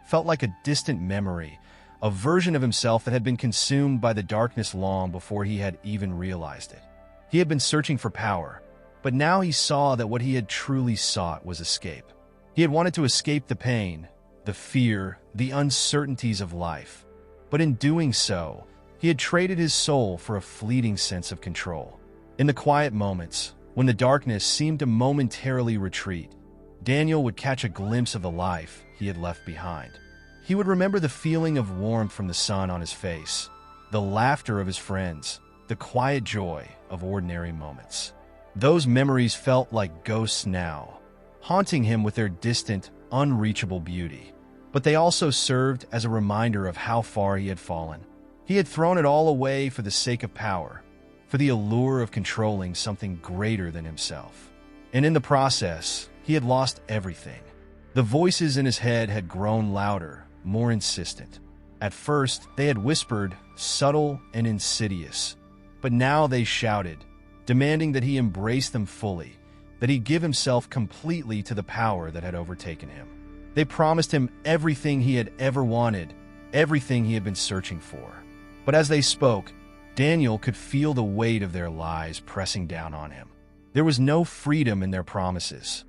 felt like a distant memory, a version of himself that had been consumed by the darkness long before he had even realized it. He had been searching for power, but now he saw that what he had truly sought was escape. He had wanted to escape the pain, the fear, the uncertainties of life. But in doing so, he had traded his soul for a fleeting sense of control. In the quiet moments, when the darkness seemed to momentarily retreat, Daniel would catch a glimpse of the life he had left behind. He would remember the feeling of warmth from the sun on his face, the laughter of his friends, the quiet joy of ordinary moments. Those memories felt like ghosts now, haunting him with their distant, unreachable beauty. But they also served as a reminder of how far he had fallen. He had thrown it all away for the sake of power, for the allure of controlling something greater than himself. And in the process, he had lost everything. The voices in his head had grown louder, more insistent. At first, they had whispered, subtle and insidious. But now they shouted, demanding that he embrace them fully, that he give himself completely to the power that had overtaken him. They promised him everything he had ever wanted, everything he had been searching for. But as they spoke, Daniel could feel the weight of their lies pressing down on him. There was no freedom in their promises,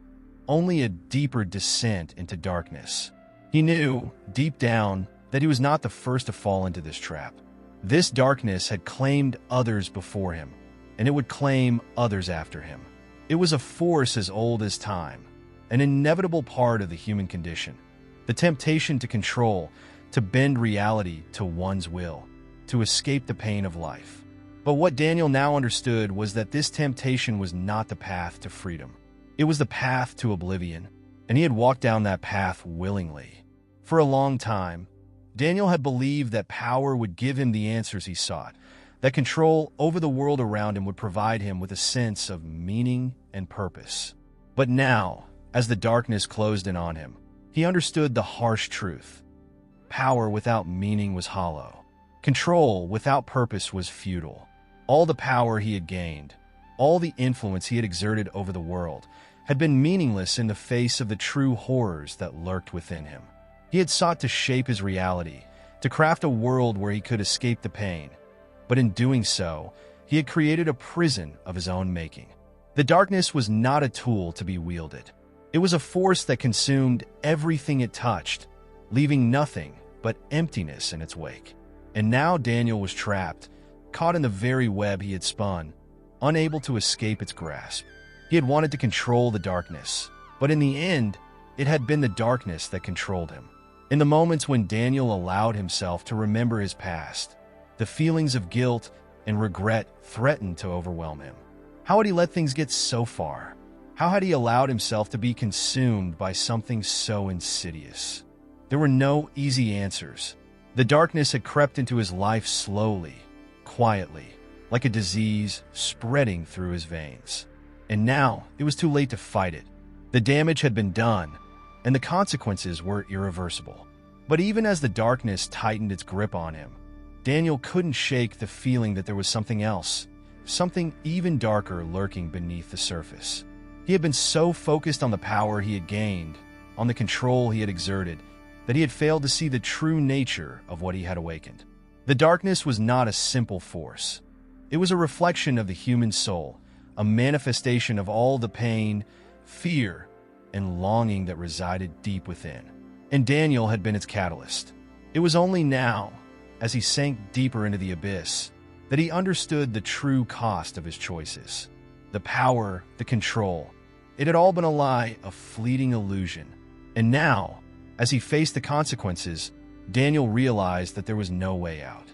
only a deeper descent into darkness. He knew, deep down, that he was not the first to fall into this trap. This darkness had claimed others before him, and it would claim others after him. It was a force as old as time, an inevitable part of the human condition, the temptation to control, to bend reality to one's will, to escape the pain of life. But what Daniel now understood was that this temptation was not the path to freedom. It was the path to oblivion, and he had walked down that path willingly. For a long time, Daniel had believed that power would give him the answers he sought, that control over the world around him would provide him with a sense of meaning and purpose. But now, as the darkness closed in on him, he understood the harsh truth. Power without meaning was hollow. Control without purpose was futile. All the power he had gained, all the influence he had exerted over the world, had been meaningless in the face of the true horrors that lurked within him. He had sought to shape his reality, to craft a world where he could escape the pain. But in doing so, he had created a prison of his own making. The darkness was not a tool to be wielded. It was a force that consumed everything it touched, leaving nothing but emptiness in its wake. And now Daniel was trapped, caught in the very web he had spun, unable to escape its grasp. He had wanted to control the darkness, but in the end, it had been the darkness that controlled him. In the moments when Daniel allowed himself to remember his past, the feelings of guilt and regret threatened to overwhelm him. How had he let things get so far? How had he allowed himself to be consumed by something so insidious? There were no easy answers. The darkness had crept into his life slowly, quietly, like a disease spreading through his veins. And now it was too late to fight it. The damage had been done, and the consequences were irreversible. But even as the darkness tightened its grip on him, Daniel couldn't shake the feeling that there was something else, something even darker lurking beneath the surface. He had been so focused on the power he had gained, on the control he had exerted, that he had failed to see the true nature of what he had awakened. The darkness was not a simple force. It was a reflection of the human soul, a manifestation of all the pain, fear, and longing that resided deep within. And Daniel had been its catalyst. It was only now, as he sank deeper into the abyss, that he understood the true cost of his choices. The power, the control. It had all been a lie, a fleeting illusion. And now, as he faced the consequences, Daniel realized that there was no way out.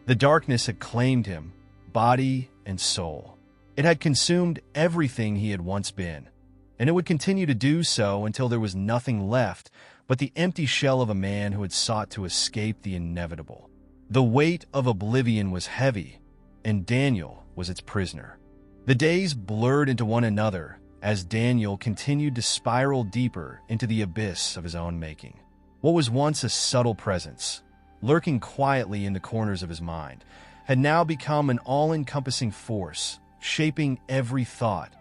The darkness had claimed him, body and soul. It had consumed everything he had once been, and it would continue to do so until there was nothing left but the empty shell of a man who had sought to escape the inevitable. The weight of oblivion was heavy, and Daniel was its prisoner. The days blurred into one another as Daniel continued to spiral deeper into the abyss of his own making. What was once a subtle presence, lurking quietly in the corners of his mind, had now become an all-encompassing force, shaping every thought,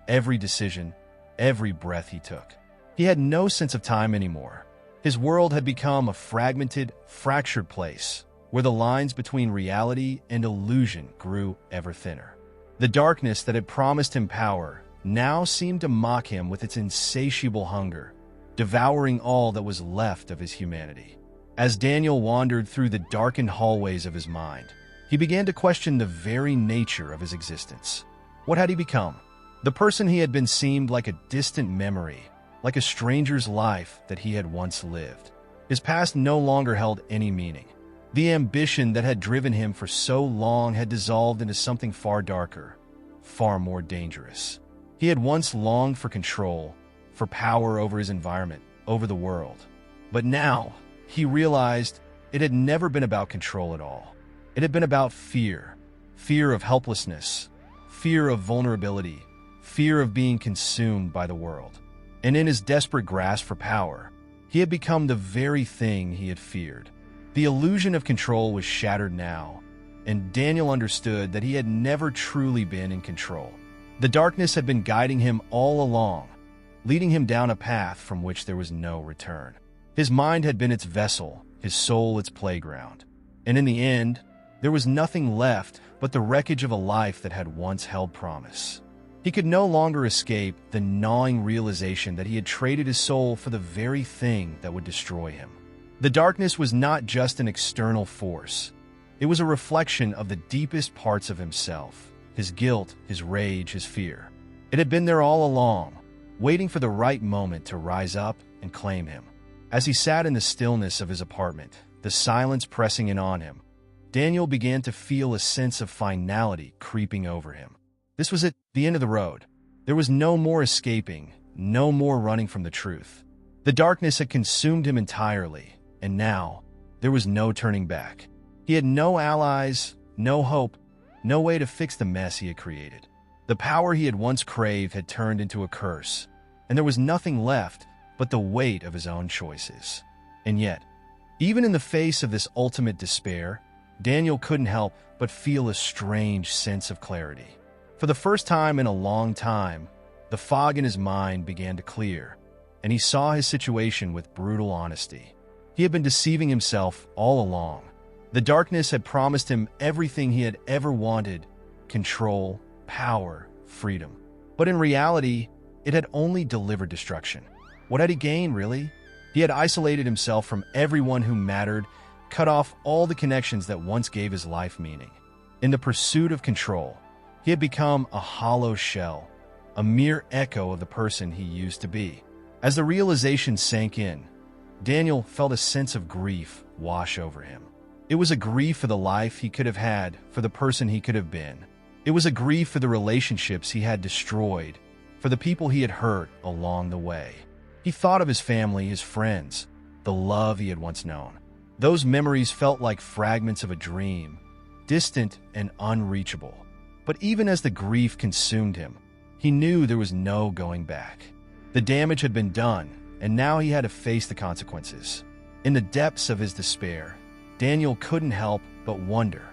every decision, every breath he took. He had no sense of time anymore. His world had become a fragmented, fractured place where the lines between reality and illusion grew ever thinner. The darkness that had promised him power now seemed to mock him with its insatiable hunger, devouring all that was left of his humanity. As Daniel wandered through the darkened hallways of his mind, he began to question the very nature of his existence. What had he become? The person he had been seemed like a distant memory, like a stranger's life that he had once lived. His past no longer held any meaning. The ambition that had driven him for so long had dissolved into something far darker, far more dangerous. He had once longed for control, for power over his environment, over the world. But now, he realized it had never been about control at all. It had been about fear. Fear of helplessness, fear of vulnerability, fear of being consumed by the world. And in his desperate grasp for power, he had become the very thing he had feared. The illusion of control was shattered now, and Daniel understood that he had never truly been in control. The darkness had been guiding him all along, leading him down a path from which there was no return. His mind had been its vessel, his soul its playground. And in the end, there was nothing left but the wreckage of a life that had once held promise. He could no longer escape the gnawing realization that he had traded his soul for the very thing that would destroy him. The darkness was not just an external force. It was a reflection of the deepest parts of himself, his guilt, his rage, his fear. It had been there all along, waiting for the right moment to rise up and claim him. As he sat in the stillness of his apartment, the silence pressing in on him, Daniel began to feel a sense of finality creeping over him. This was it, the end of the road. There was no more escaping, no more running from the truth. The darkness had consumed him entirely, and now there was no turning back. He had no allies, no hope, no way to fix the mess he had created. The power he had once craved had turned into a curse, and there was nothing left but the weight of his own choices. And yet, even in the face of this ultimate despair, Daniel couldn't help but feel a strange sense of clarity. For the first time in a long time, the fog in his mind began to clear, and he saw his situation with brutal honesty. He had been deceiving himself all along. The darkness had promised him everything he had ever wanted: control, power, freedom. But in reality, it had only delivered destruction. What had he gained, really? He had isolated himself from everyone who mattered, cut off all the connections that once gave his life meaning. In the pursuit of control, he had become a hollow shell, a mere echo of the person he used to be. As the realization sank in, Daniel felt a sense of grief wash over him. It was a grief for the life he could have had, for the person he could have been. It was a grief for the relationships he had destroyed, for the people he had hurt along the way. He thought of his family, his friends, the love he had once known. Those memories felt like fragments of a dream, distant and unreachable. But even as the grief consumed him, he knew there was no going back. The damage had been done, and now he had to face the consequences. In the depths of his despair, Daniel couldn't help but wonder,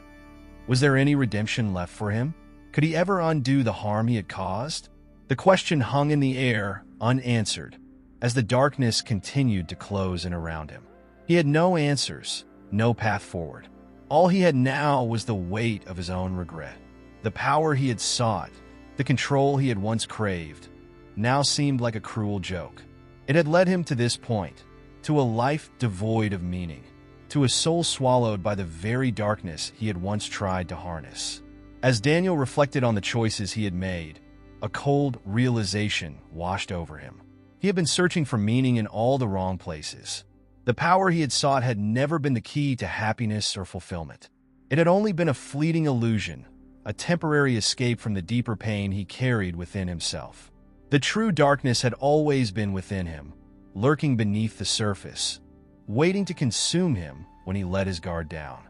was there any redemption left for him? Could he ever undo the harm he had caused? The question hung in the air, unanswered, as the darkness continued to close in around him. He had no answers, no path forward. All he had now was the weight of his own regret. The power he had sought, the control he had once craved, now seemed like a cruel joke. It had led him to this point, to a life devoid of meaning, to a soul swallowed by the very darkness he had once tried to harness. As Daniel reflected on the choices he had made, a cold realization washed over him. He had been searching for meaning in all the wrong places. The power he had sought had never been the key to happiness or fulfillment. It had only been a fleeting illusion, a temporary escape from the deeper pain he carried within himself. The true darkness had always been within him, lurking beneath the surface, waiting to consume him when he let his guard down.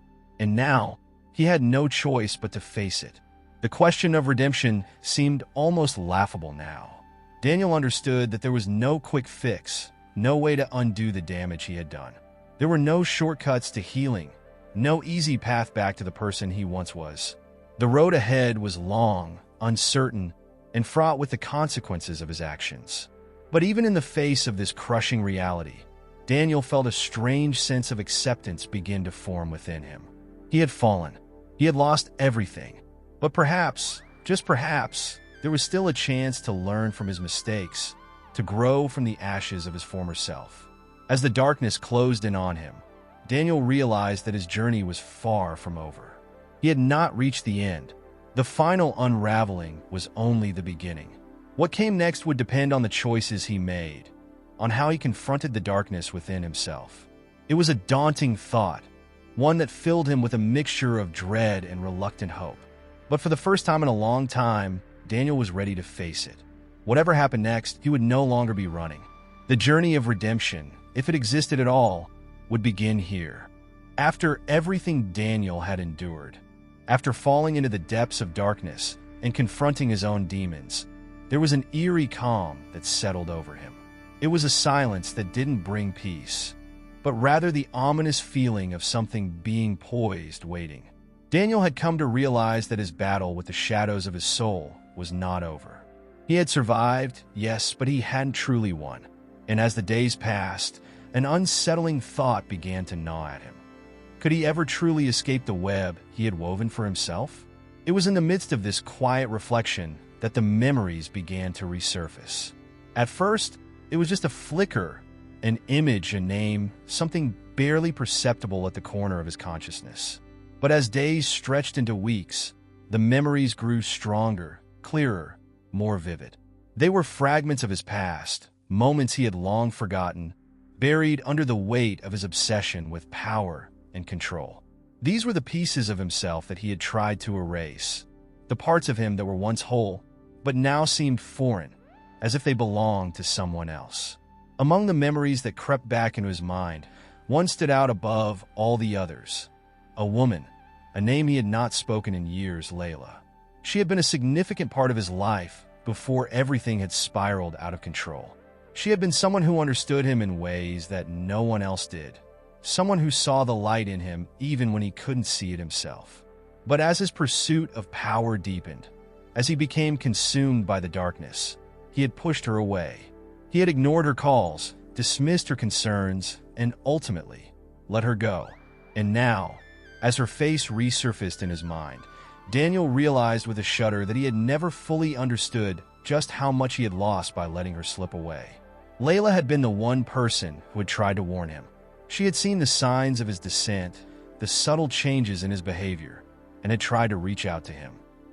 And now, he had no choice but to face it. The question of redemption seemed almost laughable now. Daniel understood that there was no quick fix, no way to undo the damage he had done. There were no shortcuts to healing, no easy path back to the person he once was. The road ahead was long, uncertain, and fraught with the consequences of his actions. But even in the face of this crushing reality, Daniel felt a strange sense of acceptance begin to form within him. He had fallen. He had lost everything. But perhaps, just perhaps, there was still a chance to learn from his mistakes, to grow from the ashes of his former self. As the darkness closed in on him, Daniel realized that his journey was far from over. He had not reached the end. The final unraveling was only the beginning. What came next would depend on the choices he made, on how he confronted the darkness within himself. It was a daunting thought, one that filled him with a mixture of dread and reluctant hope. But for the first time in a long time, Daniel was ready to face it. Whatever happened next, he would no longer be running. The journey of redemption, if it existed at all, would begin here. After everything Daniel had endured, after falling into the depths of darkness and confronting his own demons, there was an eerie calm that settled over him. It was a silence that didn't bring peace, but rather the ominous feeling of something being poised, waiting. Daniel had come to realize that his battle with the shadows of his soul was not over. He had survived, yes, but he hadn't truly won. And as the days passed, an unsettling thought began to gnaw at him. Could he ever truly escape the web he had woven for himself? It was in the midst of this quiet reflection that the memories began to resurface. At first, it was just a flicker, an image, a name, something barely perceptible at the corner of his consciousness. But as days stretched into weeks, the memories grew stronger, clearer, more vivid. They were fragments of his past, moments he had long forgotten, buried under the weight of his obsession with power and control. These were the pieces of himself that he had tried to erase, the parts of him that were once whole, but now seemed foreign, as if they belonged to someone else. Among the memories that crept back into his mind, one stood out above all the others. A woman, a name he had not spoken in years, Layla. She had been a significant part of his life before everything had spiraled out of control. She had been someone who understood him in ways that no one else did. Someone who saw the light in him even when he couldn't see it himself. But as his pursuit of power deepened, as he became consumed by the darkness, he had pushed her away. He had ignored her calls, dismissed her concerns, and ultimately let her go. And now, as her face resurfaced in his mind, Daniel realized with a shudder that he had never fully understood just how much he had lost by letting her slip away. Layla had been the one person who had tried to warn him. She had seen the signs of his descent, the subtle changes in his behavior, and had tried to reach out to him.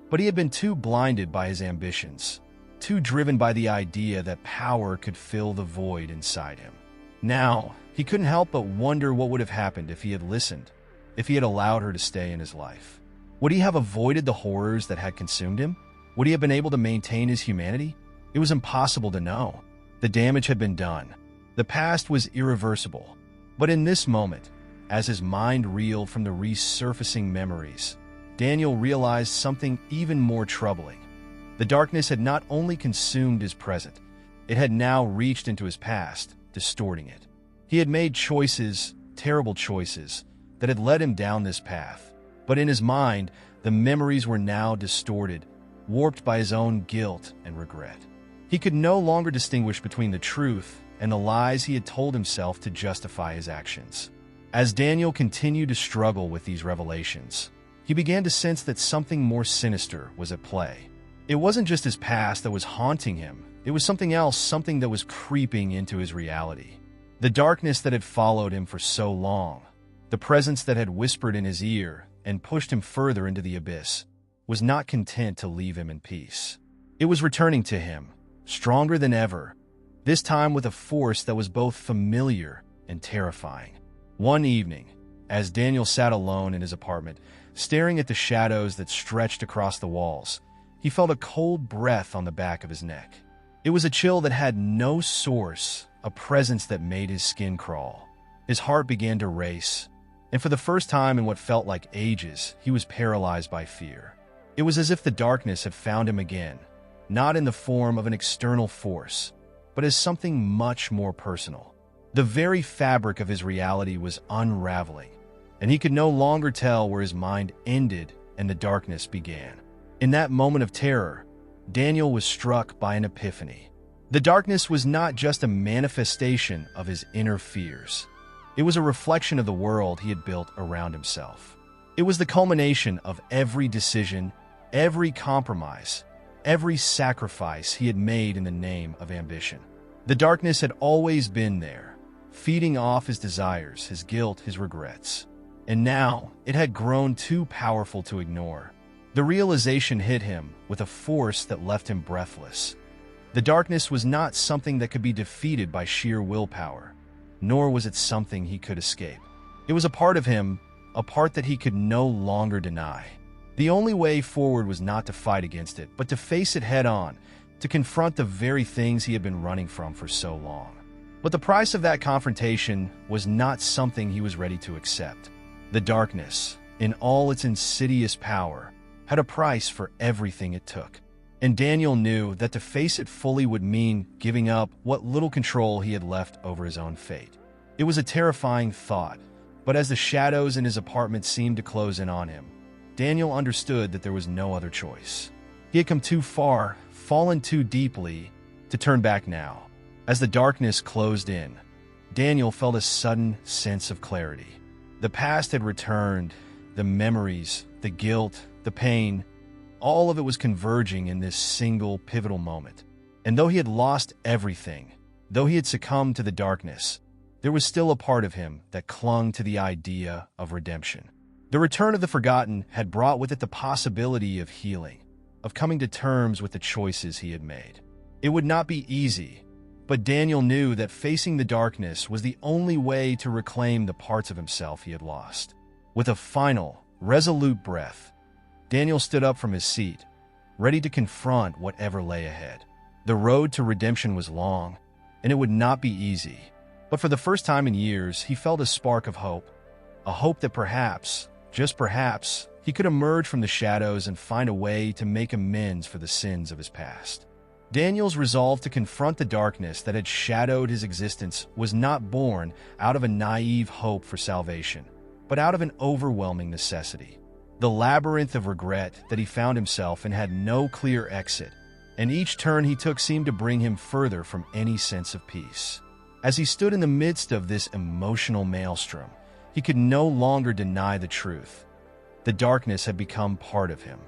But he had been too blinded by his ambitions, too driven by the idea that power could fill the void inside him. Now, he couldn't help but wonder what would have happened if he had listened, if he had allowed her to stay in his life. Would he have avoided the horrors that had consumed him? Would he have been able to maintain his humanity? It was impossible to know. The damage had been done. The past was irreversible. But in this moment, as his mind reeled from the resurfacing memories, Daniel realized something even more troubling. The darkness had not only consumed his present, it had now reached into his past, distorting it. He had made choices, terrible choices, that had led him down this path. But in his mind, the memories were now distorted, warped by his own guilt and regret. He could no longer distinguish between the truth and the lies he had told himself to justify his actions. As Daniel continued to struggle with these revelations, he began to sense that something more sinister was at play. It wasn't just his past that was haunting him. It was something else, something that was creeping into his reality. The darkness that had followed him for so long, the presence that had whispered in his ear and pushed him further into the abyss, was not content to leave him in peace. It was returning to him, stronger than ever, this time with a force that was both familiar and terrifying. One evening, as Daniel sat alone in his apartment, staring at the shadows that stretched across the walls, he felt a cold breath on the back of his neck. It was a chill that had no source, a presence that made his skin crawl. His heart began to race, and for the first time in what felt like ages, he was paralyzed by fear. It was as if the darkness had found him again, not in the form of an external force, but as something much more personal. The very fabric of his reality was unraveling, and he could no longer tell where his mind ended and the darkness began. In that moment of terror, Daniel was struck by an epiphany. The darkness was not just a manifestation of his inner fears. It was a reflection of the world he had built around himself. It was the culmination of every decision, every compromise, every sacrifice he had made in the name of ambition. The darkness had always been there, feeding off his desires, his guilt, his regrets. And now it had grown too powerful to ignore. The realization hit him with a force that left him breathless. The darkness was not something that could be defeated by sheer willpower, nor was it something he could escape. It was a part of him, a part that he could no longer deny. The only way forward was not to fight against it, but to face it head-on, to confront the very things he had been running from for so long. But the price of that confrontation was not something he was ready to accept. The darkness, in all its insidious power, had a price for everything it took. And Daniel knew that to face it fully would mean giving up what little control he had left over his own fate. It was a terrifying thought, but as the shadows in his apartment seemed to close in on him, Daniel understood that there was no other choice. He had come too far, fallen too deeply, to turn back now. As the darkness closed in, Daniel felt a sudden sense of clarity. The past had returned, the memories, the guilt, the pain, all of it was converging in this single pivotal moment. And though he had lost everything, though he had succumbed to the darkness, there was still a part of him that clung to the idea of redemption. The return of the forgotten had brought with it the possibility of healing, of coming to terms with the choices he had made. It would not be easy, but Daniel knew that facing the darkness was the only way to reclaim the parts of himself he had lost. With a final, resolute breath, Daniel stood up from his seat, ready to confront whatever lay ahead. The road to redemption was long, and it would not be easy. But for the first time in years, he felt a spark of hope, a hope that perhaps, just perhaps, he could emerge from the shadows and find a way to make amends for the sins of his past. Daniel's resolve to confront the darkness that had shadowed his existence was not born out of a naive hope for salvation, but out of an overwhelming necessity. The labyrinth of regret that he found himself in had no clear exit, and each turn he took seemed to bring him further from any sense of peace. As he stood in the midst of this emotional maelstrom, he could no longer deny the truth. The darkness had become part of him.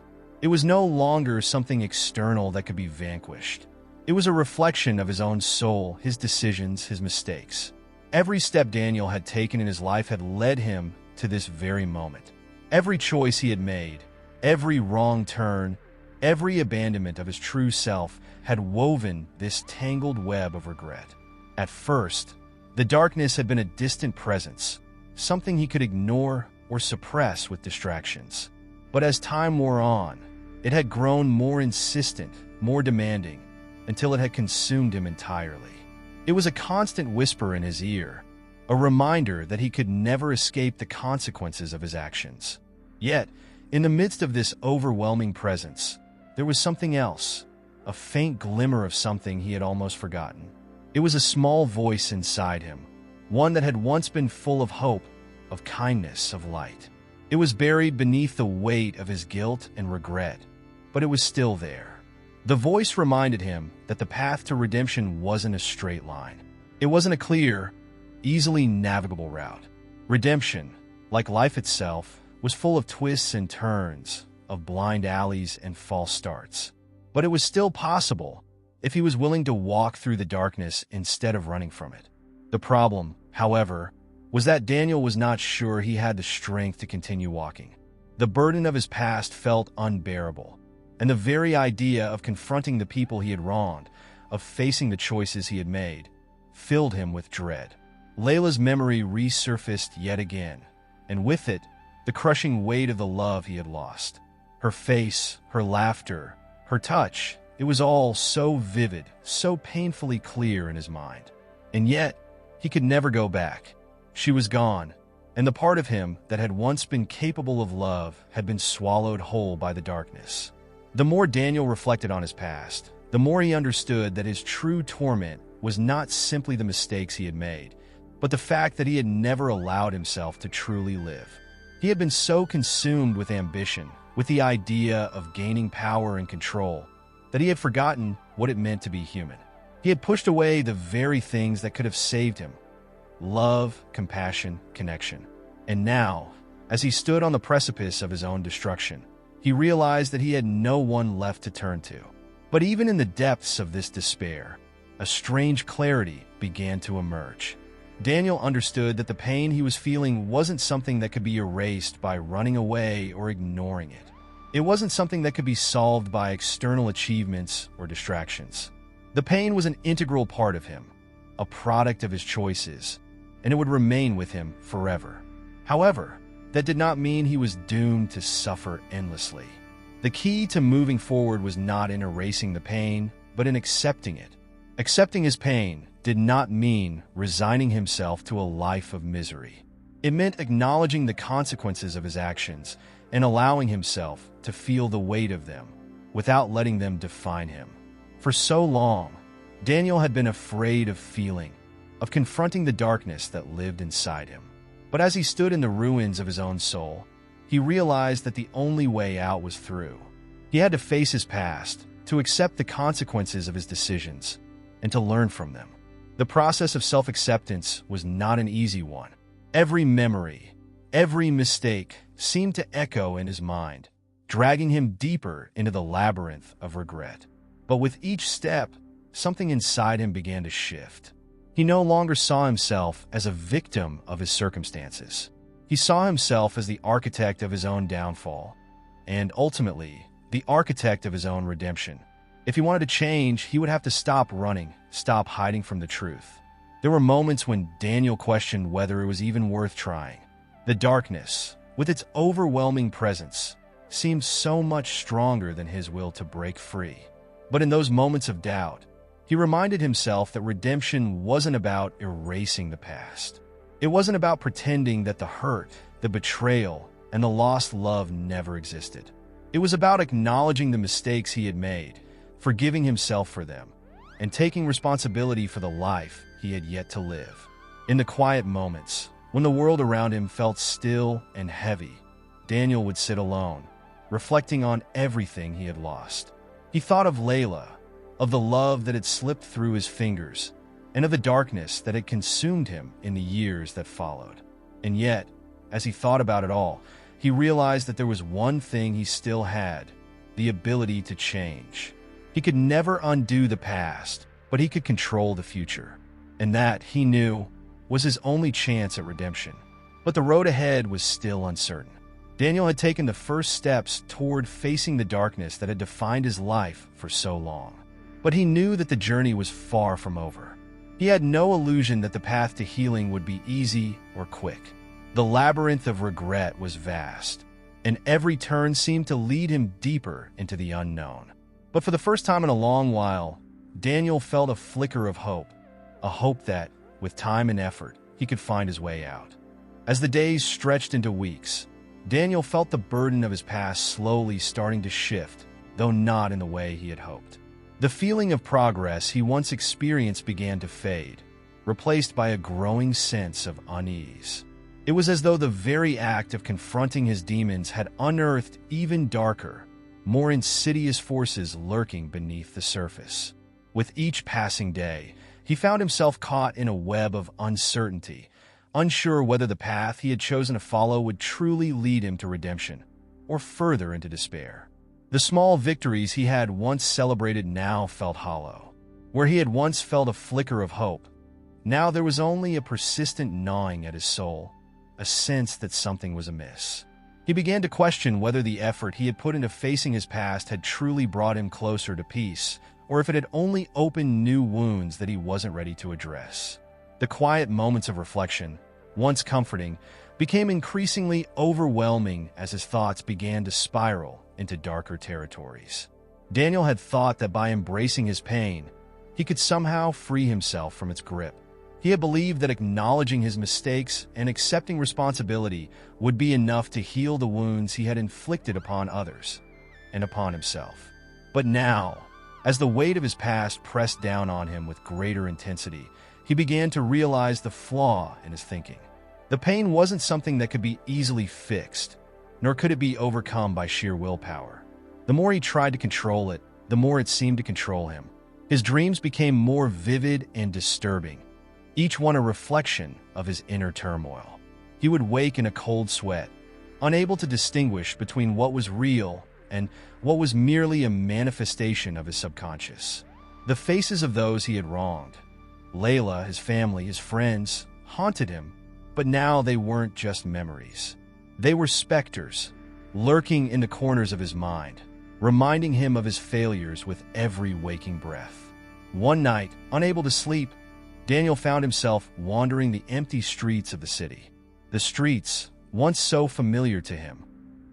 It was no longer something external that could be vanquished. It was a reflection of his own soul, his decisions, his mistakes. Every step Daniel had taken in his life had led him to this very moment. Every choice he had made, every wrong turn, every abandonment of his true self had woven this tangled web of regret. At first, the darkness had been a distant presence, something he could ignore or suppress with distractions. But as time wore on, it had grown more insistent, more demanding, until it had consumed him entirely. It was a constant whisper in his ear, a reminder that he could never escape the consequences of his actions. Yet, in the midst of this overwhelming presence, there was something else, a faint glimmer of something he had almost forgotten. It was a small voice inside him, one that had once been full of hope, of kindness, of light. It was buried beneath the weight of his guilt and regret, but it was still there. The voice reminded him that the path to redemption wasn't a straight line. It wasn't a clear, easily navigable route. Redemption, like life itself, was full of twists and turns, of blind alleys and false starts. But it was still possible if he was willing to walk through the darkness instead of running from it. The problem, however, was that Daniel was not sure he had the strength to continue walking. The burden of his past felt unbearable, and the very idea of confronting the people he had wronged, of facing the choices he had made, filled him with dread. Layla's memory resurfaced yet again, and with it, the crushing weight of the love he had lost. Her face, her laughter, her touch, it was all so vivid, so painfully clear in his mind. And yet, he could never go back. She was gone, and the part of him that had once been capable of love had been swallowed whole by the darkness. The more Daniel reflected on his past, the more he understood that his true torment was not simply the mistakes he had made, but the fact that he had never allowed himself to truly live. He had been so consumed with ambition, with the idea of gaining power and control, that he had forgotten what it meant to be human. He had pushed away the very things that could have saved him: love, compassion, connection. And now, as he stood on the precipice of his own destruction, he realized that he had no one left to turn to. But even in the depths of this despair, a strange clarity began to emerge. Daniel understood that the pain he was feeling wasn't something that could be erased by running away or ignoring it. It wasn't something that could be solved by external achievements or distractions. The pain was an integral part of him, a product of his choices, and it would remain with him forever. However, that did not mean he was doomed to suffer endlessly. The key to moving forward was not in erasing the pain, but in accepting it. Accepting his pain did not mean resigning himself to a life of misery. It meant acknowledging the consequences of his actions and allowing himself to feel the weight of them without letting them define him. For so long, Daniel had been afraid of feeling, of confronting the darkness that lived inside him. But as he stood in the ruins of his own soul, he realized that the only way out was through. He had to face his past, to accept the consequences of his decisions, and to learn from them. The process of self-acceptance was not an easy one. Every memory, every mistake seemed to echo in his mind, dragging him deeper into the labyrinth of regret. But with each step, something inside him began to shift. He no longer saw himself as a victim of his circumstances. He saw himself as the architect of his own downfall, and ultimately, the architect of his own redemption. If he wanted to change, he would have to stop running, stop hiding from the truth. There were moments when Daniel questioned whether it was even worth trying. The darkness, with its overwhelming presence, seemed so much stronger than his will to break free. But in those moments of doubt, he reminded himself that redemption wasn't about erasing the past. It wasn't about pretending that the hurt, the betrayal, and the lost love never existed. It was about acknowledging the mistakes he had made, forgiving himself for them, and taking responsibility for the life he had yet to live. In the quiet moments, when the world around him felt still and heavy, Daniel would sit alone, reflecting on everything he had lost. He thought of Layla, of the love that had slipped through his fingers, and of the darkness that had consumed him in the years that followed. And yet, as he thought about it all, he realized that there was one thing he still had: the ability to change. He could never undo the past, but he could control the future. And that, he knew, was his only chance at redemption. But the road ahead was still uncertain. Daniel had taken the first steps toward facing the darkness that had defined his life for so long. But he knew that the journey was far from over. He had no illusion that the path to healing would be easy or quick. The labyrinth of regret was vast, and every turn seemed to lead him deeper into the unknown. But for the first time in a long while, Daniel felt a flicker of hope, a hope that, with time and effort, he could find his way out. As the days stretched into weeks, Daniel felt the burden of his past slowly starting to shift, though not in the way he had hoped. The feeling of progress he once experienced began to fade, replaced by a growing sense of unease. It was as though the very act of confronting his demons had unearthed even darker, more insidious forces lurking beneath the surface. With each passing day, he found himself caught in a web of uncertainty, unsure whether the path he had chosen to follow would truly lead him to redemption, or further into despair. The small victories he had once celebrated now felt hollow. Where he had once felt a flicker of hope, now there was only a persistent gnawing at his soul, a sense that something was amiss. He began to question whether the effort he had put into facing his past had truly brought him closer to peace, or if it had only opened new wounds that he wasn't ready to address. The quiet moments of reflection, once comforting, became increasingly overwhelming as his thoughts began to spiral into darker territories. Daniel had thought that by embracing his pain, he could somehow free himself from its grip. He had believed that acknowledging his mistakes and accepting responsibility would be enough to heal the wounds he had inflicted upon others and upon himself. But now, as the weight of his past pressed down on him with greater intensity, he began to realize the flaw in his thinking. The pain wasn't something that could be easily fixed. nor could it be overcome by sheer willpower. The more he tried to control it, the more it seemed to control him. His dreams became more vivid and disturbing, each one a reflection of his inner turmoil. He would wake in a cold sweat, unable to distinguish between what was real and what was merely a manifestation of his subconscious. The faces of those he had wronged, Layla, his family, his friends, haunted him, but now they weren't just memories. They were specters, lurking in the corners of his mind, reminding him of his failures with every waking breath. One night, unable to sleep, Daniel found himself wandering the empty streets of the city. The streets, once so familiar to him,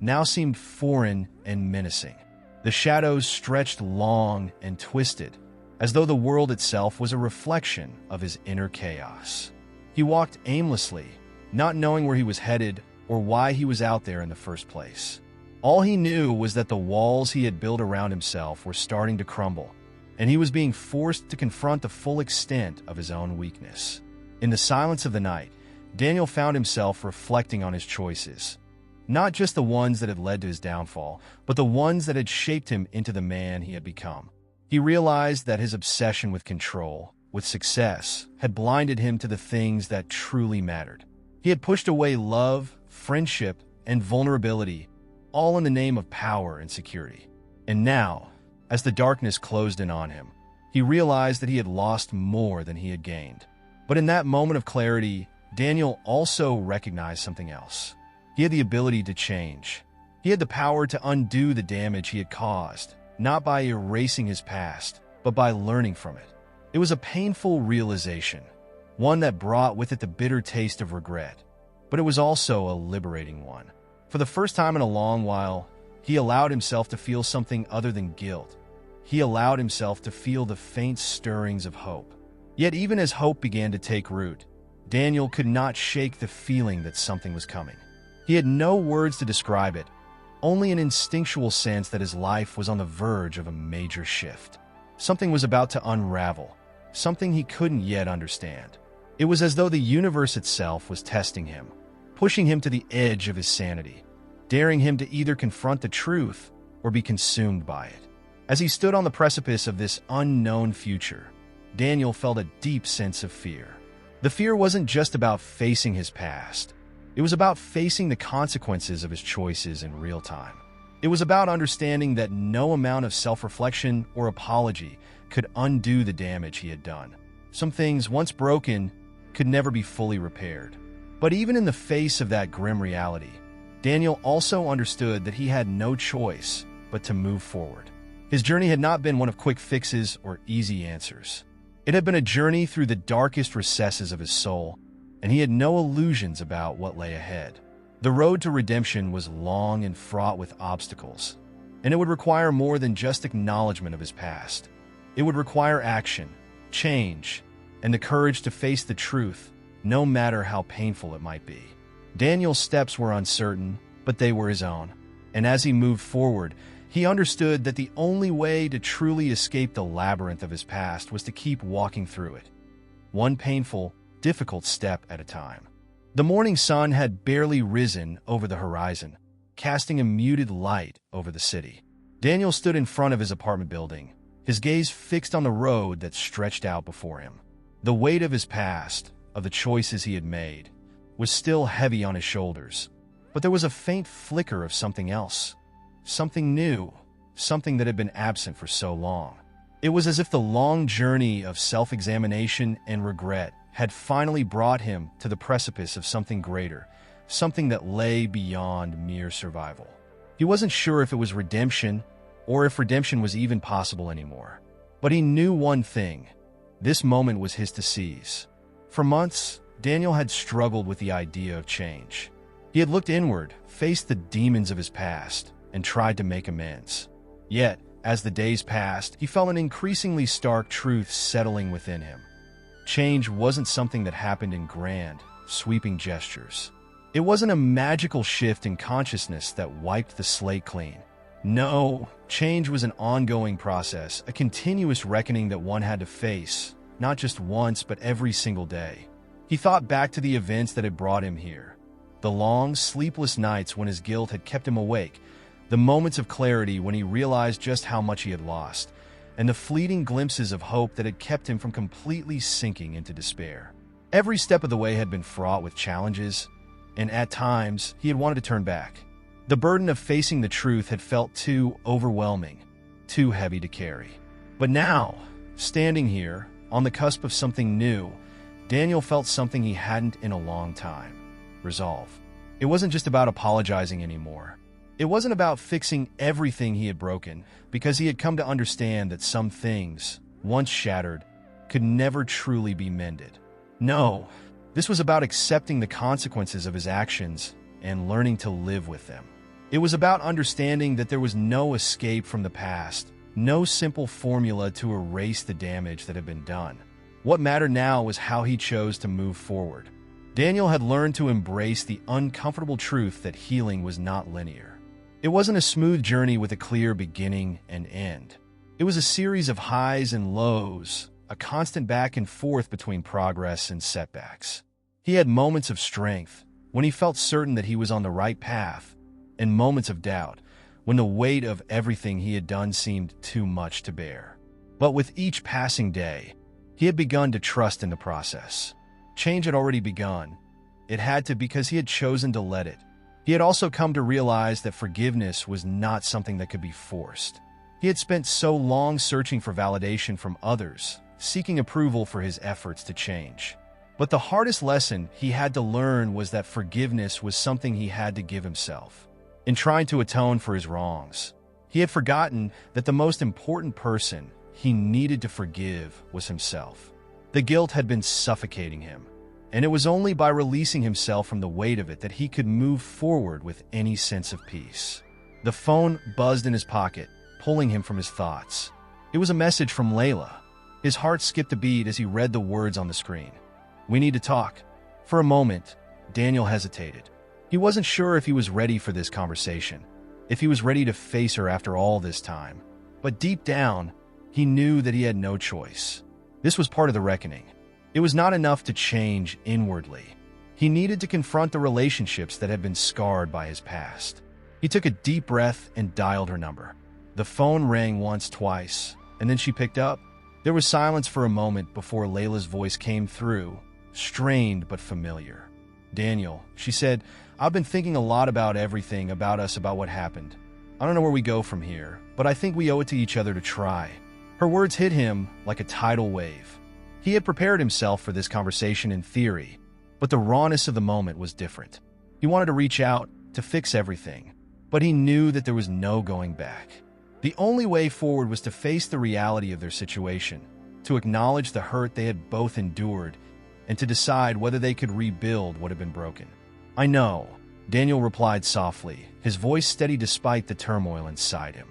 now seemed foreign and menacing. The shadows stretched long and twisted, as though the world itself was a reflection of his inner chaos. He walked aimlessly, not knowing where he was headed or why he was out there in the first place. All he knew was that the walls he had built around himself were starting to crumble, and he was being forced to confront the full extent of his own weakness. In the silence of the night, Daniel found himself reflecting on his choices, not just the ones that had led to his downfall, but the ones that had shaped him into the man he had become. He realized that his obsession with control, with success, had blinded him to the things that truly mattered. He had pushed away love, friendship, and vulnerability, all in the name of power and security. And now, as the darkness closed in on him, he realized that he had lost more than he had gained. But in that moment of clarity, Daniel also recognized something else. He had the ability to change. He had the power to undo the damage he had caused, not by erasing his past, but by learning from it. It was a painful realization, one that brought with it the bitter taste of regret, but it was also a liberating one. For the first time in a long while, he allowed himself to feel something other than guilt. He allowed himself to feel the faint stirrings of hope. Yet even as hope began to take root, Daniel could not shake the feeling that something was coming. He had no words to describe it, only an instinctual sense that his life was on the verge of a major shift. Something was about to unravel, something he couldn't yet understand. It was as though the universe itself was testing him, pushing him to the edge of his sanity, daring him to either confront the truth or be consumed by it. As he stood on the precipice of this unknown future, Daniel felt a deep sense of fear. The fear wasn't just about facing his past. It was about facing the consequences of his choices in real time. It was about understanding that no amount of self-reflection or apology could undo the damage he had done. Some things, once broken, could never be fully repaired. But even in the face of that grim reality, Daniel also understood that he had no choice but to move forward. His journey had not been one of quick fixes or easy answers. It had been a journey through the darkest recesses of his soul, and he had no illusions about what lay ahead. The road to redemption was long and fraught with obstacles, and it would require more than just acknowledgement of his past. It would require action, change, and the courage to face the truth, no matter how painful it might be. Daniel's steps were uncertain, but they were his own, and as he moved forward, he understood that the only way to truly escape the labyrinth of his past was to keep walking through it, one painful, difficult step at a time. The morning sun had barely risen over the horizon, casting a muted light over the city. Daniel stood in front of his apartment building, his gaze fixed on the road that stretched out before him. The weight of his past, of the choices he had made, was still heavy on his shoulders, but there was a faint flicker of something else, something new, something that had been absent for so long. It was as if the long journey of self-examination and regret had finally brought him to the precipice of something greater, something that lay beyond mere survival. He wasn't sure if it was redemption, or if redemption was even possible anymore. But he knew one thing: this moment was his to seize. For months, Daniel had struggled with the idea of change. He had looked inward, faced the demons of his past, and tried to make amends. Yet, as the days passed, he felt an increasingly stark truth settling within him. Change wasn't something that happened in grand, sweeping gestures. It wasn't a magical shift in consciousness that wiped the slate clean. No, change was an ongoing process, a continuous reckoning that one had to face, not just once, but every single day. He thought back to the events that had brought him here, The long, sleepless nights when his guilt had kept him awake, the moments of clarity when he realized just how much he had lost, and the fleeting glimpses of hope that had kept him from completely sinking into despair. Every step of the way had been fraught with challenges, and at times he had wanted to turn back. The burden of facing the truth had felt too overwhelming, too heavy to carry. But now, standing here, on the cusp of something new, Daniel felt something he hadn't in a long time: resolve. It wasn't just about apologizing anymore. It wasn't about fixing everything he had broken, because he had come to understand that some things, once shattered, could never truly be mended. No, this was about accepting the consequences of his actions and learning to live with them. It was about understanding that there was no escape from the past, no simple formula to erase the damage that had been done. What mattered now was how he chose to move forward. Daniel had learned to embrace the uncomfortable truth that healing was not linear. It wasn't a smooth journey with a clear beginning and end. It was a series of highs and lows, a constant back and forth between progress and setbacks. He had moments of strength, when he felt certain that he was on the right path, and moments of doubt, when the weight of everything he had done seemed too much to bear. But with each passing day, he had begun to trust in the process. Change had already begun. It had to, because he had chosen to let it. He had also come to realize that forgiveness was not something that could be forced. He had spent so long searching for validation from others, seeking approval for his efforts to change. But the hardest lesson he had to learn was that forgiveness was something he had to give himself. In trying to atone for his wrongs, he had forgotten that the most important person he needed to forgive was himself. The guilt had been suffocating him, and it was only by releasing himself from the weight of it that he could move forward with any sense of peace. The phone buzzed in his pocket, pulling him from his thoughts. It was a message from Layla. His heart skipped a beat as he read the words on the screen. "We need to talk." For a moment, Daniel hesitated. He wasn't sure if he was ready for this conversation, if he was ready to face her after all this time. But deep down, he knew that he had no choice. This was part of the reckoning. It was not enough to change inwardly. He needed to confront the relationships that had been scarred by his past. He took a deep breath and dialed her number. The phone rang once, twice, and then she picked up. There was silence for a moment before Layla's voice came through, strained but familiar. "Daniel," she said, "I've been thinking a lot about everything about us, about what happened. I don't know where we go from here, but I think we owe it to each other to try." Her words hit him like a tidal wave. He had prepared himself for this conversation in theory, but the rawness of the moment was different. He wanted to reach out, to fix everything, but he knew that there was no going back. The only way forward was to face the reality of their situation, to acknowledge the hurt they had both endured, and to decide whether they could rebuild what had been broken. "I know," Daniel replied softly, his voice steady despite the turmoil inside him.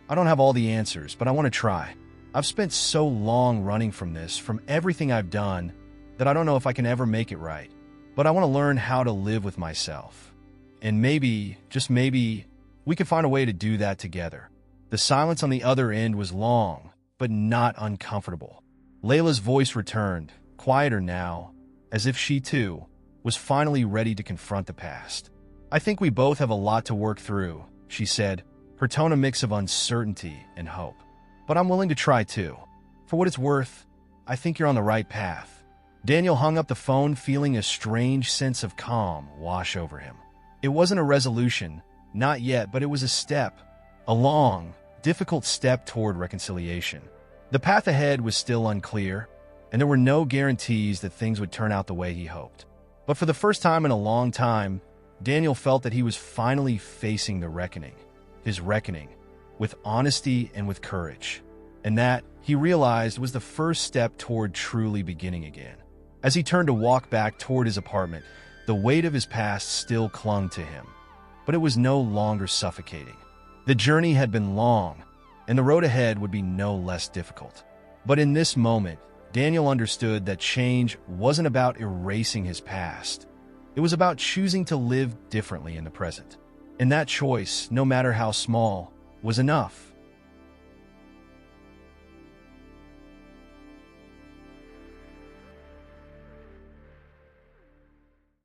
"I don't have all the answers, but I want to try. I've spent so long running from this, from everything I've done, that I don't know if I can ever make it right. But I want to learn how to live with myself. And maybe, just maybe, we could find a way to do that together." The silence on the other end was long, but not uncomfortable. Layla's voice returned, quieter now, as if she too was finally ready to confront the past. "I think we both have a lot to work through," she said, her tone a mix of uncertainty and hope. "But I'm willing to try too. For what it's worth, I think you're on the right path." Daniel hung up the phone, feeling a strange sense of calm wash over him. It wasn't a resolution, not yet, but it was a step, a long, difficult step toward reconciliation. The path ahead was still unclear, and there were no guarantees that things would turn out the way he hoped. But for the first time in a long time, Daniel felt that he was finally facing the reckoning, his reckoning, with honesty and with courage. And that, he realized, was the first step toward truly beginning again. As he turned to walk back toward his apartment, the weight of his past still clung to him, but it was no longer suffocating. The journey had been long, and the road ahead would be no less difficult. But in this moment, Daniel understood that change wasn't about erasing his past. It was about choosing to live differently in the present. And that choice, no matter how small, was enough.